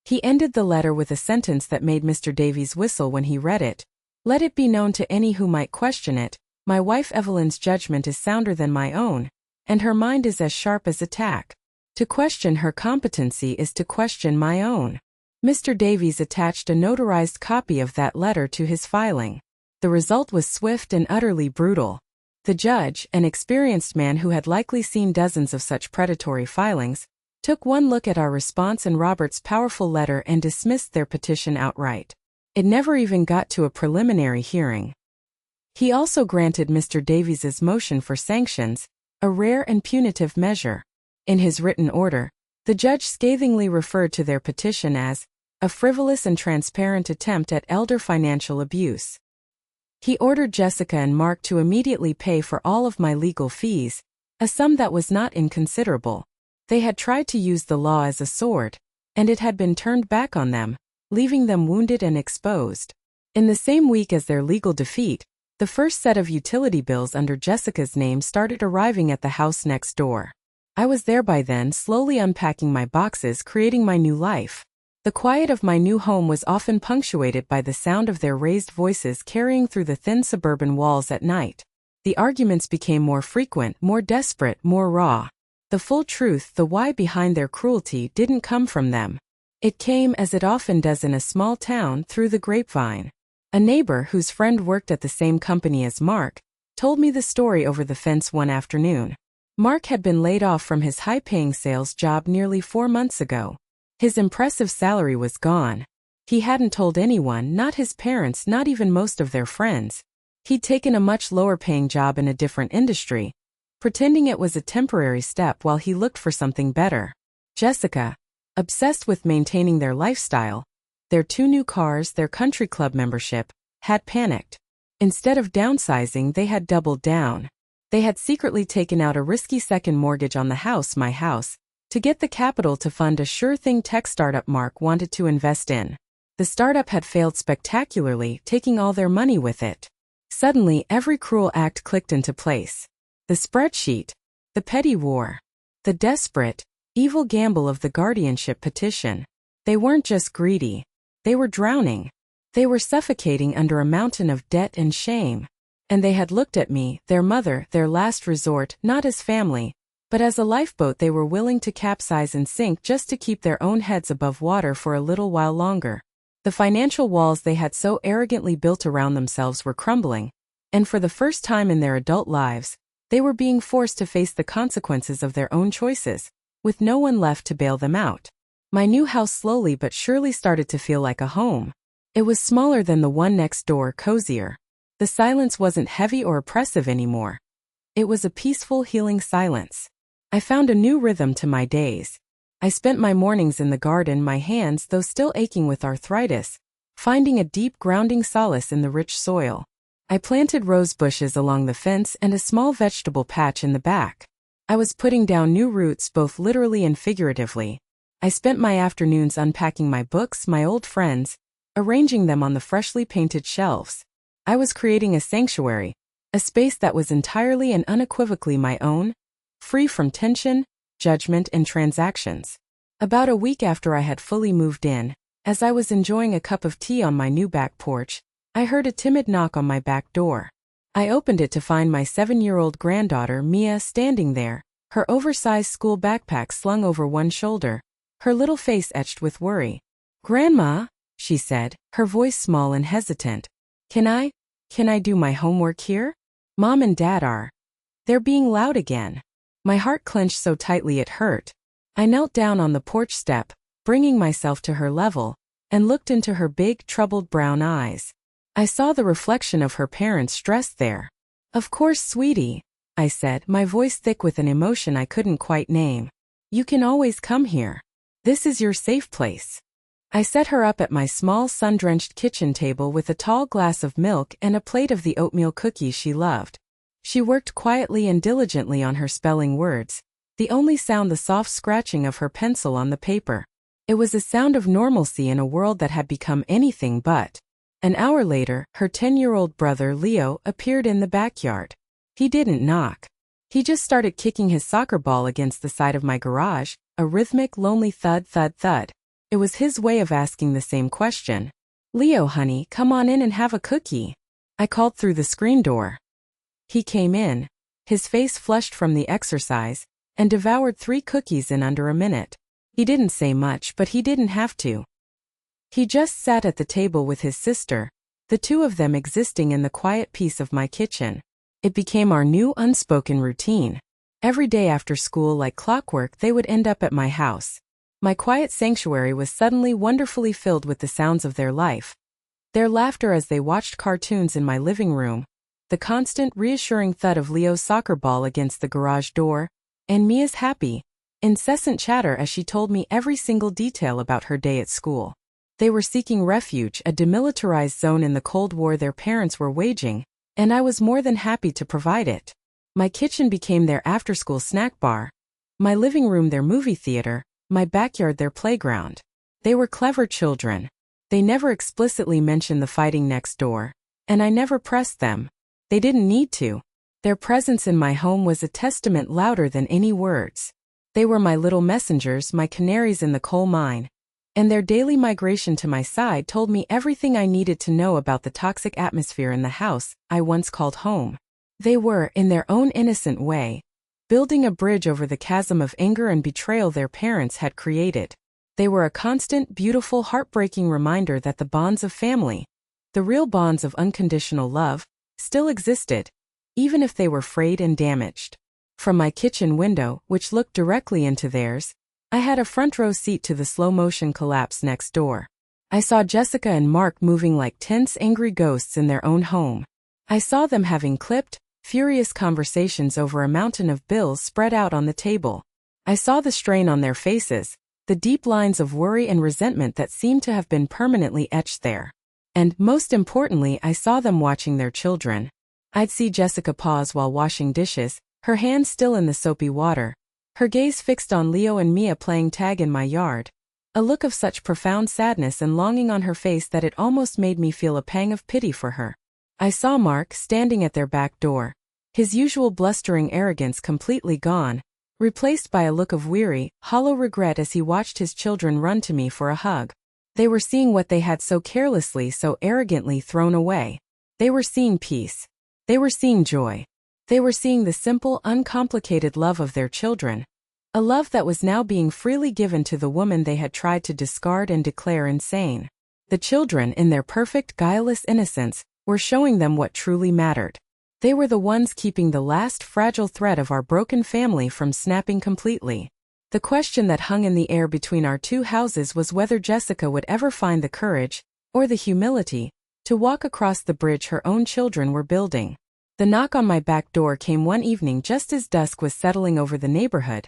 He ended the letter with a sentence that made Mr. Davies whistle when he read it. Let it be known to any who might question it, my wife Evelyn's judgment is sounder than my own, and her mind is as sharp as a tack. To question her competency is to question my own. Mr. Davies attached a notarized copy of that letter to his filing. The result was swift and utterly brutal. The judge, an experienced man who had likely seen dozens of such predatory filings, took one look at our response and Robert's powerful letter and dismissed their petition outright. It never even got to a preliminary hearing. He also granted Mr. Davies's motion for sanctions, a rare and punitive measure. In his written order, the judge scathingly referred to their petition as a frivolous and transparent attempt at elder financial abuse. He ordered Jessica and Mark to immediately pay for all of my legal fees, a sum that was not inconsiderable. They had tried to use the law as a sword, and it had been turned back on them, leaving them wounded and exposed. In the same week as their legal defeat, the first set of utility bills under Jessica's name started arriving at the house next door. I was there by then, slowly unpacking my boxes, creating my new life. The quiet of my new home was often punctuated by the sound of their raised voices carrying through the thin suburban walls at night. The arguments became more frequent, more desperate, more raw. The full truth, the why behind their cruelty, didn't come from them. It came, as it often does in a small town, through the grapevine. A neighbor whose friend worked at the same company as Mark told me the story over the fence one afternoon. Mark had been laid off from his high-paying sales job nearly 4 months ago. His impressive salary was gone. He hadn't told anyone, not his parents, not even most of their friends. He'd taken a much lower-paying job in a different industry, pretending it was a temporary step while he looked for something better. Jessica, obsessed with maintaining their lifestyle, their 2 new cars, their country club membership, had panicked. Instead of downsizing, they had doubled down. They had secretly taken out a risky second mortgage on the house, my house, to get the capital to fund a sure-thing tech startup Mark wanted to invest in. The startup had failed spectacularly, taking all their money with it. Suddenly, every cruel act clicked into place. The spreadsheet, the petty war, the desperate, evil gamble of the guardianship petition. They weren't just greedy. They were drowning. They were suffocating under a mountain of debt and shame. And they had looked at me, their mother, their last resort, not as family, but as a lifeboat they were willing to capsize and sink just to keep their own heads above water for a little while longer. The financial walls they had so arrogantly built around themselves were crumbling, and for the first time in their adult lives, they were being forced to face the consequences of their own choices, with no one left to bail them out. My new house slowly but surely started to feel like a home. It was smaller than the one next door, cozier. The silence wasn't heavy or oppressive anymore. It was a peaceful, healing silence. I found a new rhythm to my days. I spent my mornings in the garden, my hands, though still aching with arthritis, finding a deep grounding solace in the rich soil. I planted rose bushes along the fence and a small vegetable patch in the back. I was putting down new roots both literally and figuratively. I spent my afternoons unpacking my books, my old friends, arranging them on the freshly painted shelves. I was creating a sanctuary, a space that was entirely and unequivocally my own, free from tension, judgment, and transactions. About a week after I had fully moved in, as I was enjoying a cup of tea on my new back porch, I heard a timid knock on my back door. I opened it to find my 7-year-old granddaughter, Mia, standing there, her oversized school backpack slung over one shoulder, her little face etched with worry. "Grandma," she said, her voice small and hesitant. Can I do my homework here? Mom and Dad are. They're being loud again." My heart clenched so tightly it hurt. I knelt down on the porch step, bringing myself to her level, and looked into her big, troubled brown eyes. I saw the reflection of her parents' stress there. "Of course, sweetie," I said, my voice thick with an emotion I couldn't quite name. "You can always come here. This is your safe place." I set her up at my small sun-drenched kitchen table with a tall glass of milk and a plate of the oatmeal cookies she loved. She worked quietly and diligently on her spelling words, the only sound the soft scratching of her pencil on the paper. It was a sound of normalcy in a world that had become anything but. An hour later, her 10-year-old brother Leo appeared in the backyard. He didn't knock. He just started kicking his soccer ball against the side of my garage, a rhythmic, lonely thud, thud, thud. It was his way of asking the same question. "Leo, honey, come on in and have a cookie," I called through the screen door. He came in, his face flushed from the exercise, and devoured 3 cookies in under a minute. He didn't say much, but he didn't have to. He just sat at the table with his sister, the two of them existing in the quiet peace of my kitchen. It became our new unspoken routine. Every day after school, like clockwork, they would end up at my house. My quiet sanctuary was suddenly wonderfully filled with the sounds of their life. Their laughter as they watched cartoons in my living room, the constant reassuring thud of Leo's soccer ball against the garage door, and Mia's happy, incessant chatter as she told me every single detail about her day at school. They were seeking refuge, a demilitarized zone in the Cold War their parents were waging, and I was more than happy to provide it. My kitchen became their after-school snack bar, my living room their movie theater, my backyard their playground. They were clever children. They never explicitly mentioned the fighting next door, and I never pressed them. They didn't need to. Their presence in my home was a testament louder than any words. They were my little messengers, my canaries in the coal mine, and their daily migration to my side told me everything I needed to know about the toxic atmosphere in the house I once called home. They were, in their own innocent way, building a bridge over the chasm of anger and betrayal their parents had created. They were a constant, beautiful, heartbreaking reminder that the bonds of family, the real bonds of unconditional love, still existed, even if they were frayed and damaged. From my kitchen window, which looked directly into theirs, I had a front row seat to the slow-motion collapse next door. I saw Jessica and Mark moving like tense, angry ghosts in their own home. I saw them having clipped, furious conversations over a mountain of bills spread out on the table. I saw the strain on their faces, the deep lines of worry and resentment that seemed to have been permanently etched there. And, most importantly, I saw them watching their children. I'd see Jessica pause while washing dishes, her hands still in the soapy water, her gaze fixed on Leo and Mia playing tag in my yard, a look of such profound sadness and longing on her face that it almost made me feel a pang of pity for her. I saw Mark standing at their back door, his usual blustering arrogance completely gone, replaced by a look of weary, hollow regret as he watched his children run to me for a hug. They were seeing what they had so carelessly, so arrogantly thrown away. They were seeing peace. They were seeing joy. They were seeing the simple, uncomplicated love of their children, a love that was now being freely given to the woman they had tried to discard and declare insane. The children, in their perfect, guileless innocence, were showing them what truly mattered. They were the ones keeping the last fragile thread of our broken family from snapping completely. The question that hung in the air between our two houses was whether Jessica would ever find the courage, or the humility, to walk across the bridge her own children were building. The knock on my back door came one evening just as dusk was settling over the neighborhood,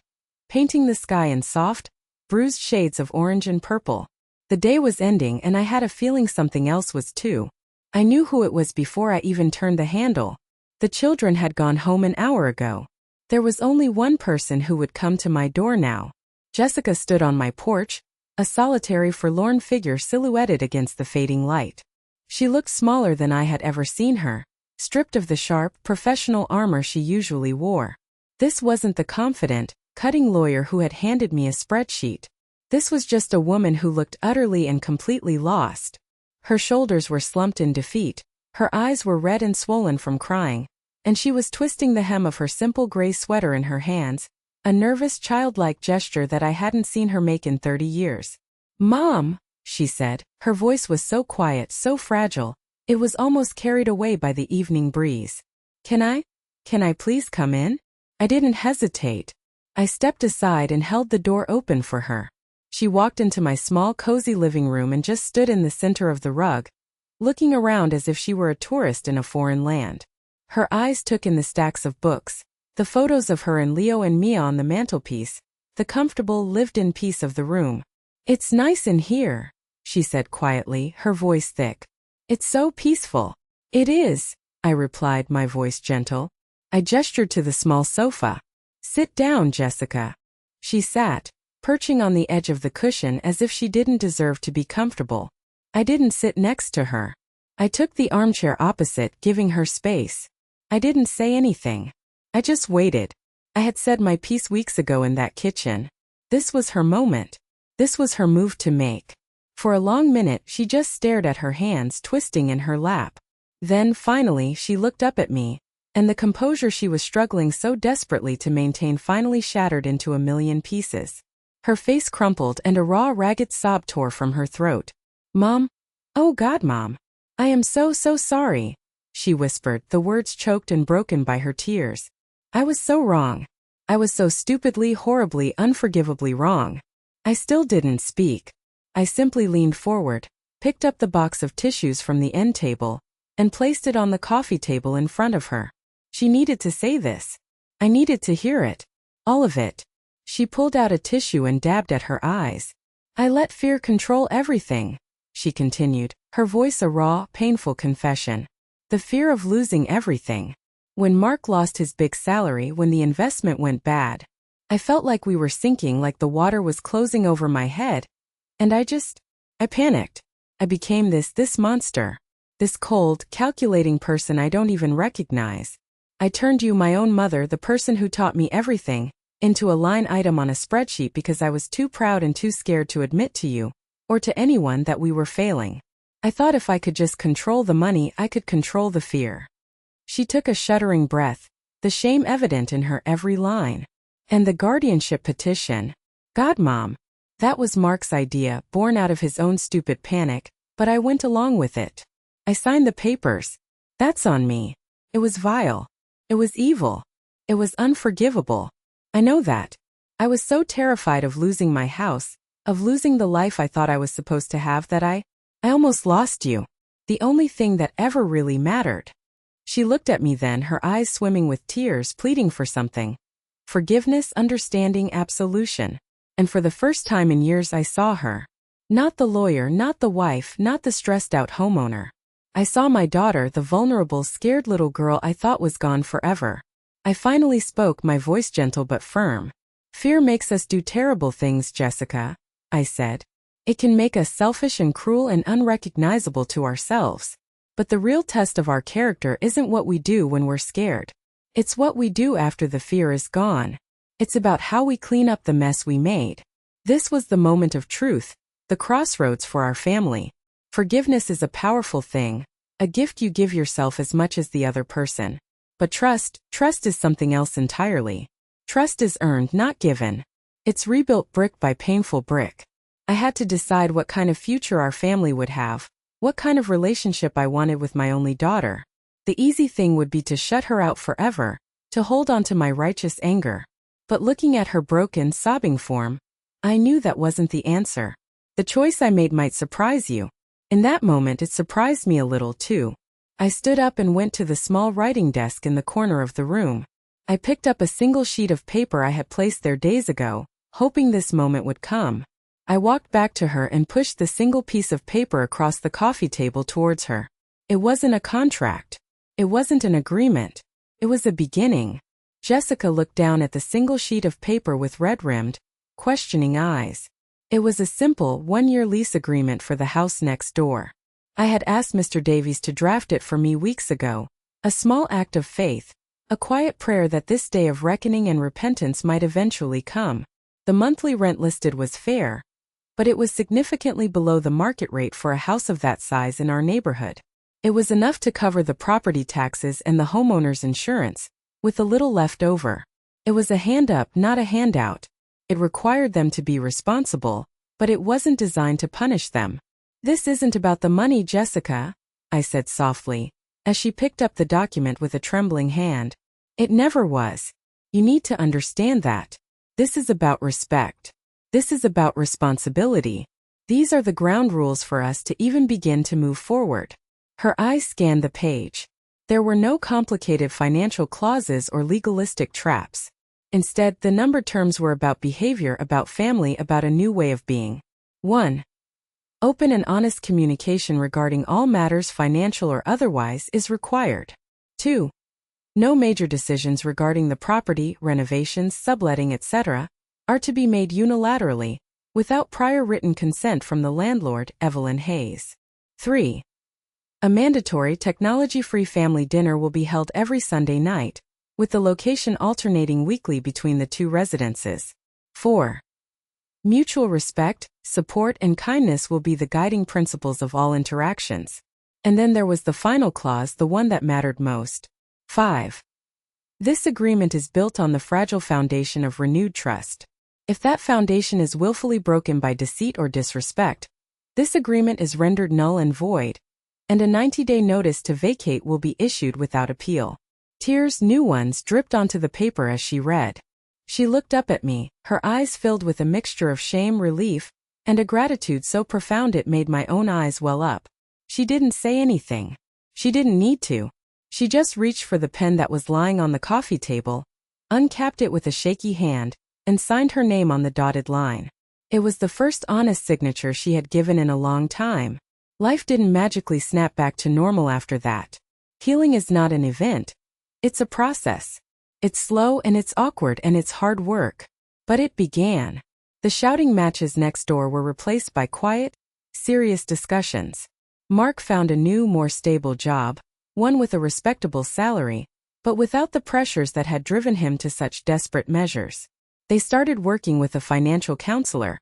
painting the sky in soft, bruised shades of orange and purple. The day was ending and I had a feeling something else was too. I knew who it was before I even turned the handle. The children had gone home an hour ago. There was only one person who would come to my door now. Jessica stood on my porch, a solitary forlorn figure silhouetted against the fading light. She looked smaller than I had ever seen her, stripped of the sharp, professional armor she usually wore. This wasn't the confident, cutting lawyer who had handed me a spreadsheet. This was just a woman who looked utterly and completely lost. Her shoulders were slumped in defeat, her eyes were red and swollen from crying, and she was twisting the hem of her simple gray sweater in her hands, a nervous, childlike gesture that I hadn't seen her make in 30 years. "Mom," she said, her voice was so quiet, so fragile, it was almost carried away by the evening breeze. Can I please come in?" I didn't hesitate. I stepped aside and held the door open for her. She walked into my small, cozy living room and just stood in the center of the rug, looking around as if she were a tourist in a foreign land. Her eyes took in the stacks of books, the photos of her and Leo and Mia on the mantelpiece, the comfortable, lived-in peace of the room. "It's nice in here," she said quietly, her voice thick. "It's so peaceful." "It is," I replied, my voice gentle. I gestured to the small sofa. "Sit down, Jessica." She sat, perching on the edge of the cushion as if she didn't deserve to be comfortable. I didn't sit next to her. I took the armchair opposite, giving her space. I didn't say anything. I just waited. I had said my piece weeks ago in that kitchen. This was her moment. This was her move to make. For a long minute she just stared at her hands twisting in her lap. Then, finally, she looked up at me, and the composure she was struggling so desperately to maintain finally shattered into a million pieces. Her face crumpled and a raw, ragged sob tore from her throat. "Mom? Oh God, Mom. I am so sorry," she whispered, the words choked and broken by her tears. "I was so wrong. I was so stupidly, horribly, unforgivably wrong." I still didn't speak. I simply leaned forward, picked up the box of tissues from the end table, and placed it on the coffee table in front of her. She needed to say this. I needed to hear it. All of it. She pulled out a tissue and dabbed at her eyes. "I let fear control everything," she continued, her voice a raw, painful confession. "The fear of losing everything. When Mark lost his big salary, when the investment went bad, I felt like we were sinking, like the water was closing over my head. And I panicked. I became this monster. This cold, calculating person I don't even recognize. I turned you, my own mother, the person who taught me everything, into a line item on a spreadsheet because I was too proud and too scared to admit to you, or to anyone, that we were failing. I thought if I could just control the money, I could control the fear." She took a shuddering breath, the shame evident in her every line. "And the guardianship petition. God, Mom. That was Mark's idea, born out of his own stupid panic, but I went along with it. I signed the papers. That's on me. It was vile. It was evil. It was unforgivable. I know that. I was so terrified of losing my house, of losing the life I thought I was supposed to have, that I almost lost you. The only thing that ever really mattered." She looked at me then, her eyes swimming with tears, pleading for something. Forgiveness, understanding, absolution. And for the first time in years I saw her. Not the lawyer, not the wife, not the stressed-out homeowner. I saw my daughter, the vulnerable, scared little girl I thought was gone forever. I finally spoke, my voice gentle but firm. "Fear makes us do terrible things, Jessica," I said. "It can make us selfish and cruel and unrecognizable to ourselves. But the real test of our character isn't what we do when we're scared. It's what we do after the fear is gone. It's about how we clean up the mess we made." This was the moment of truth, the crossroads for our family. Forgiveness is a powerful thing, a gift you give yourself as much as the other person. But trust is something else entirely. Trust is earned, not given. It's rebuilt brick by painful brick. I had to decide what kind of future our family would have, what kind of relationship I wanted with my only daughter. The easy thing would be to shut her out forever, to hold on to my righteous anger. But looking at her broken, sobbing form, I knew that wasn't the answer. The choice I made might surprise you. In that moment it surprised me a little too. I stood up and went to the small writing desk in the corner of the room. I picked up a single sheet of paper I had placed there days ago, hoping this moment would come. I walked back to her and pushed the single piece of paper across the coffee table towards her. It wasn't a contract. It wasn't an agreement. It was a beginning. Jessica looked down at the single sheet of paper with red-rimmed, questioning eyes. It was a simple, one-year lease agreement for the house next door. I had asked Mr. Davies to draft it for me weeks ago. A small act of faith, a quiet prayer that this day of reckoning and repentance might eventually come. The monthly rent listed was fair, but it was significantly below the market rate for a house of that size in our neighborhood. It was enough to cover the property taxes and the homeowner's insurance, with a little left over. It was a hand up, not a handout. It required them to be responsible, but it wasn't designed to punish them. "This isn't about the money, Jessica," I said softly, as she picked up the document with a trembling hand. "It never was. You need to understand that. This is about respect. This is about responsibility. These are the ground rules for us to even begin to move forward." Her eyes scanned the page. There were no complicated financial clauses or legalistic traps. Instead, the numbered terms were about behavior, about family, about a new way of being. 1. Open and honest communication regarding all matters, financial or otherwise, is required. 2. No major decisions regarding the property, renovations, subletting, etc., are to be made unilaterally, without prior written consent from the landlord, Evelyn Hayes. 3. A mandatory technology-free family dinner will be held every Sunday night, with the location alternating weekly between the two residences. 4. Mutual respect, support, and kindness will be the guiding principles of all interactions. And then there was the final clause, the one that mattered most. 5. This agreement is built on the fragile foundation of renewed trust. If that foundation is willfully broken by deceit or disrespect, this agreement is rendered null and void, and a 90-day notice to vacate will be issued without appeal. Tears, new ones, dripped onto the paper as she read. She looked up at me, her eyes filled with a mixture of shame, relief, and a gratitude so profound it made my own eyes well up. She didn't say anything. She didn't need to. She just reached for the pen that was lying on the coffee table, uncapped it with a shaky hand, and signed her name on the dotted line. It was the first honest signature she had given in a long time. Life didn't magically snap back to normal after that. Healing is not an event. It's a process. It's slow and it's awkward and it's hard work. But it began. The shouting matches next door were replaced by quiet, serious discussions. Mark found a new, more stable job, one with a respectable salary, but without the pressures that had driven him to such desperate measures. They started working with a financial counselor,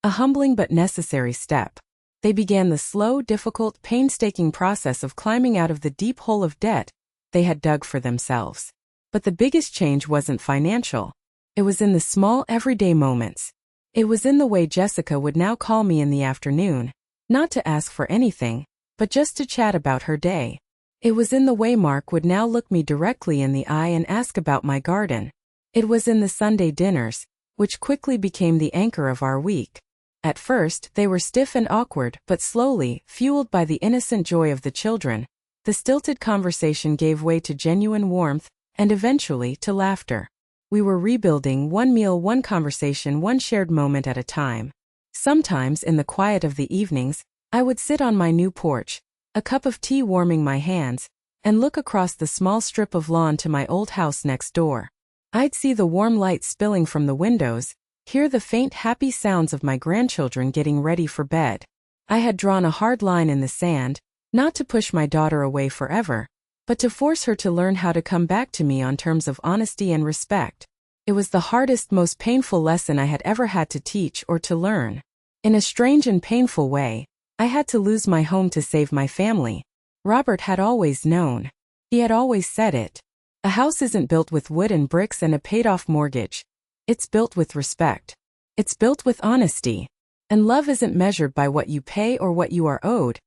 a humbling but necessary step. They began the slow, difficult, painstaking process of climbing out of the deep hole of debt they had dug for themselves. But the biggest change wasn't financial. It was in the small, everyday moments. It was in the way Jessica would now call me in the afternoon, not to ask for anything, but just to chat about her day. It was in the way Mark would now look me directly in the eye and ask about my garden. It was in the Sunday dinners, which quickly became the anchor of our week. At first, they were stiff and awkward, but slowly, fueled by the innocent joy of the children, the stilted conversation gave way to genuine warmth, and eventually to laughter. We were rebuilding, one meal, one conversation, one shared moment at a time. Sometimes, in the quiet of the evenings, I would sit on my new porch, a cup of tea warming my hands, and look across the small strip of lawn to my old house next door. I'd see the warm light spilling from the windows, hear the faint, happy sounds of my grandchildren getting ready for bed. I had drawn a hard line in the sand, not to push my daughter away forever, but to force her to learn how to come back to me on terms of honesty and respect. It was the hardest, most painful lesson I had ever had to teach or to learn. In a strange and painful way, I had to lose my home to save my family. Robert had always known. He had always said it. A house isn't built with wood and bricks and a paid-off mortgage. It's built with respect. It's built with honesty. And love isn't measured by what you pay or what you are owed.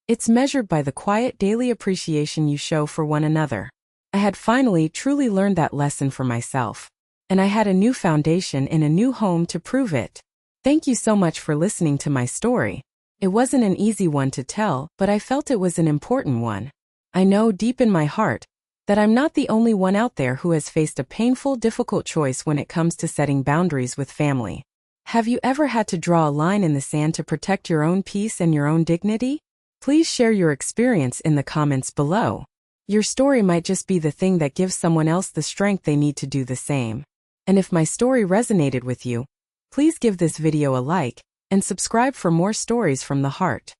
It's measured by the quiet daily appreciation you show for one another. I had finally truly learned that lesson for myself. And I had a new foundation in a new home to prove it. Thank you so much for listening to my story. It wasn't an easy one to tell, but I felt it was an important one. I know deep in my heart that I'm not the only one out there who has faced a painful, difficult choice when it comes to setting boundaries with family. Have you ever had to draw a line in the sand to protect your own peace and your own dignity? Please share your experience in the comments below. Your story might just be the thing that gives someone else the strength they need to do the same. And if my story resonated with you, please give this video a like and subscribe for more stories from the heart.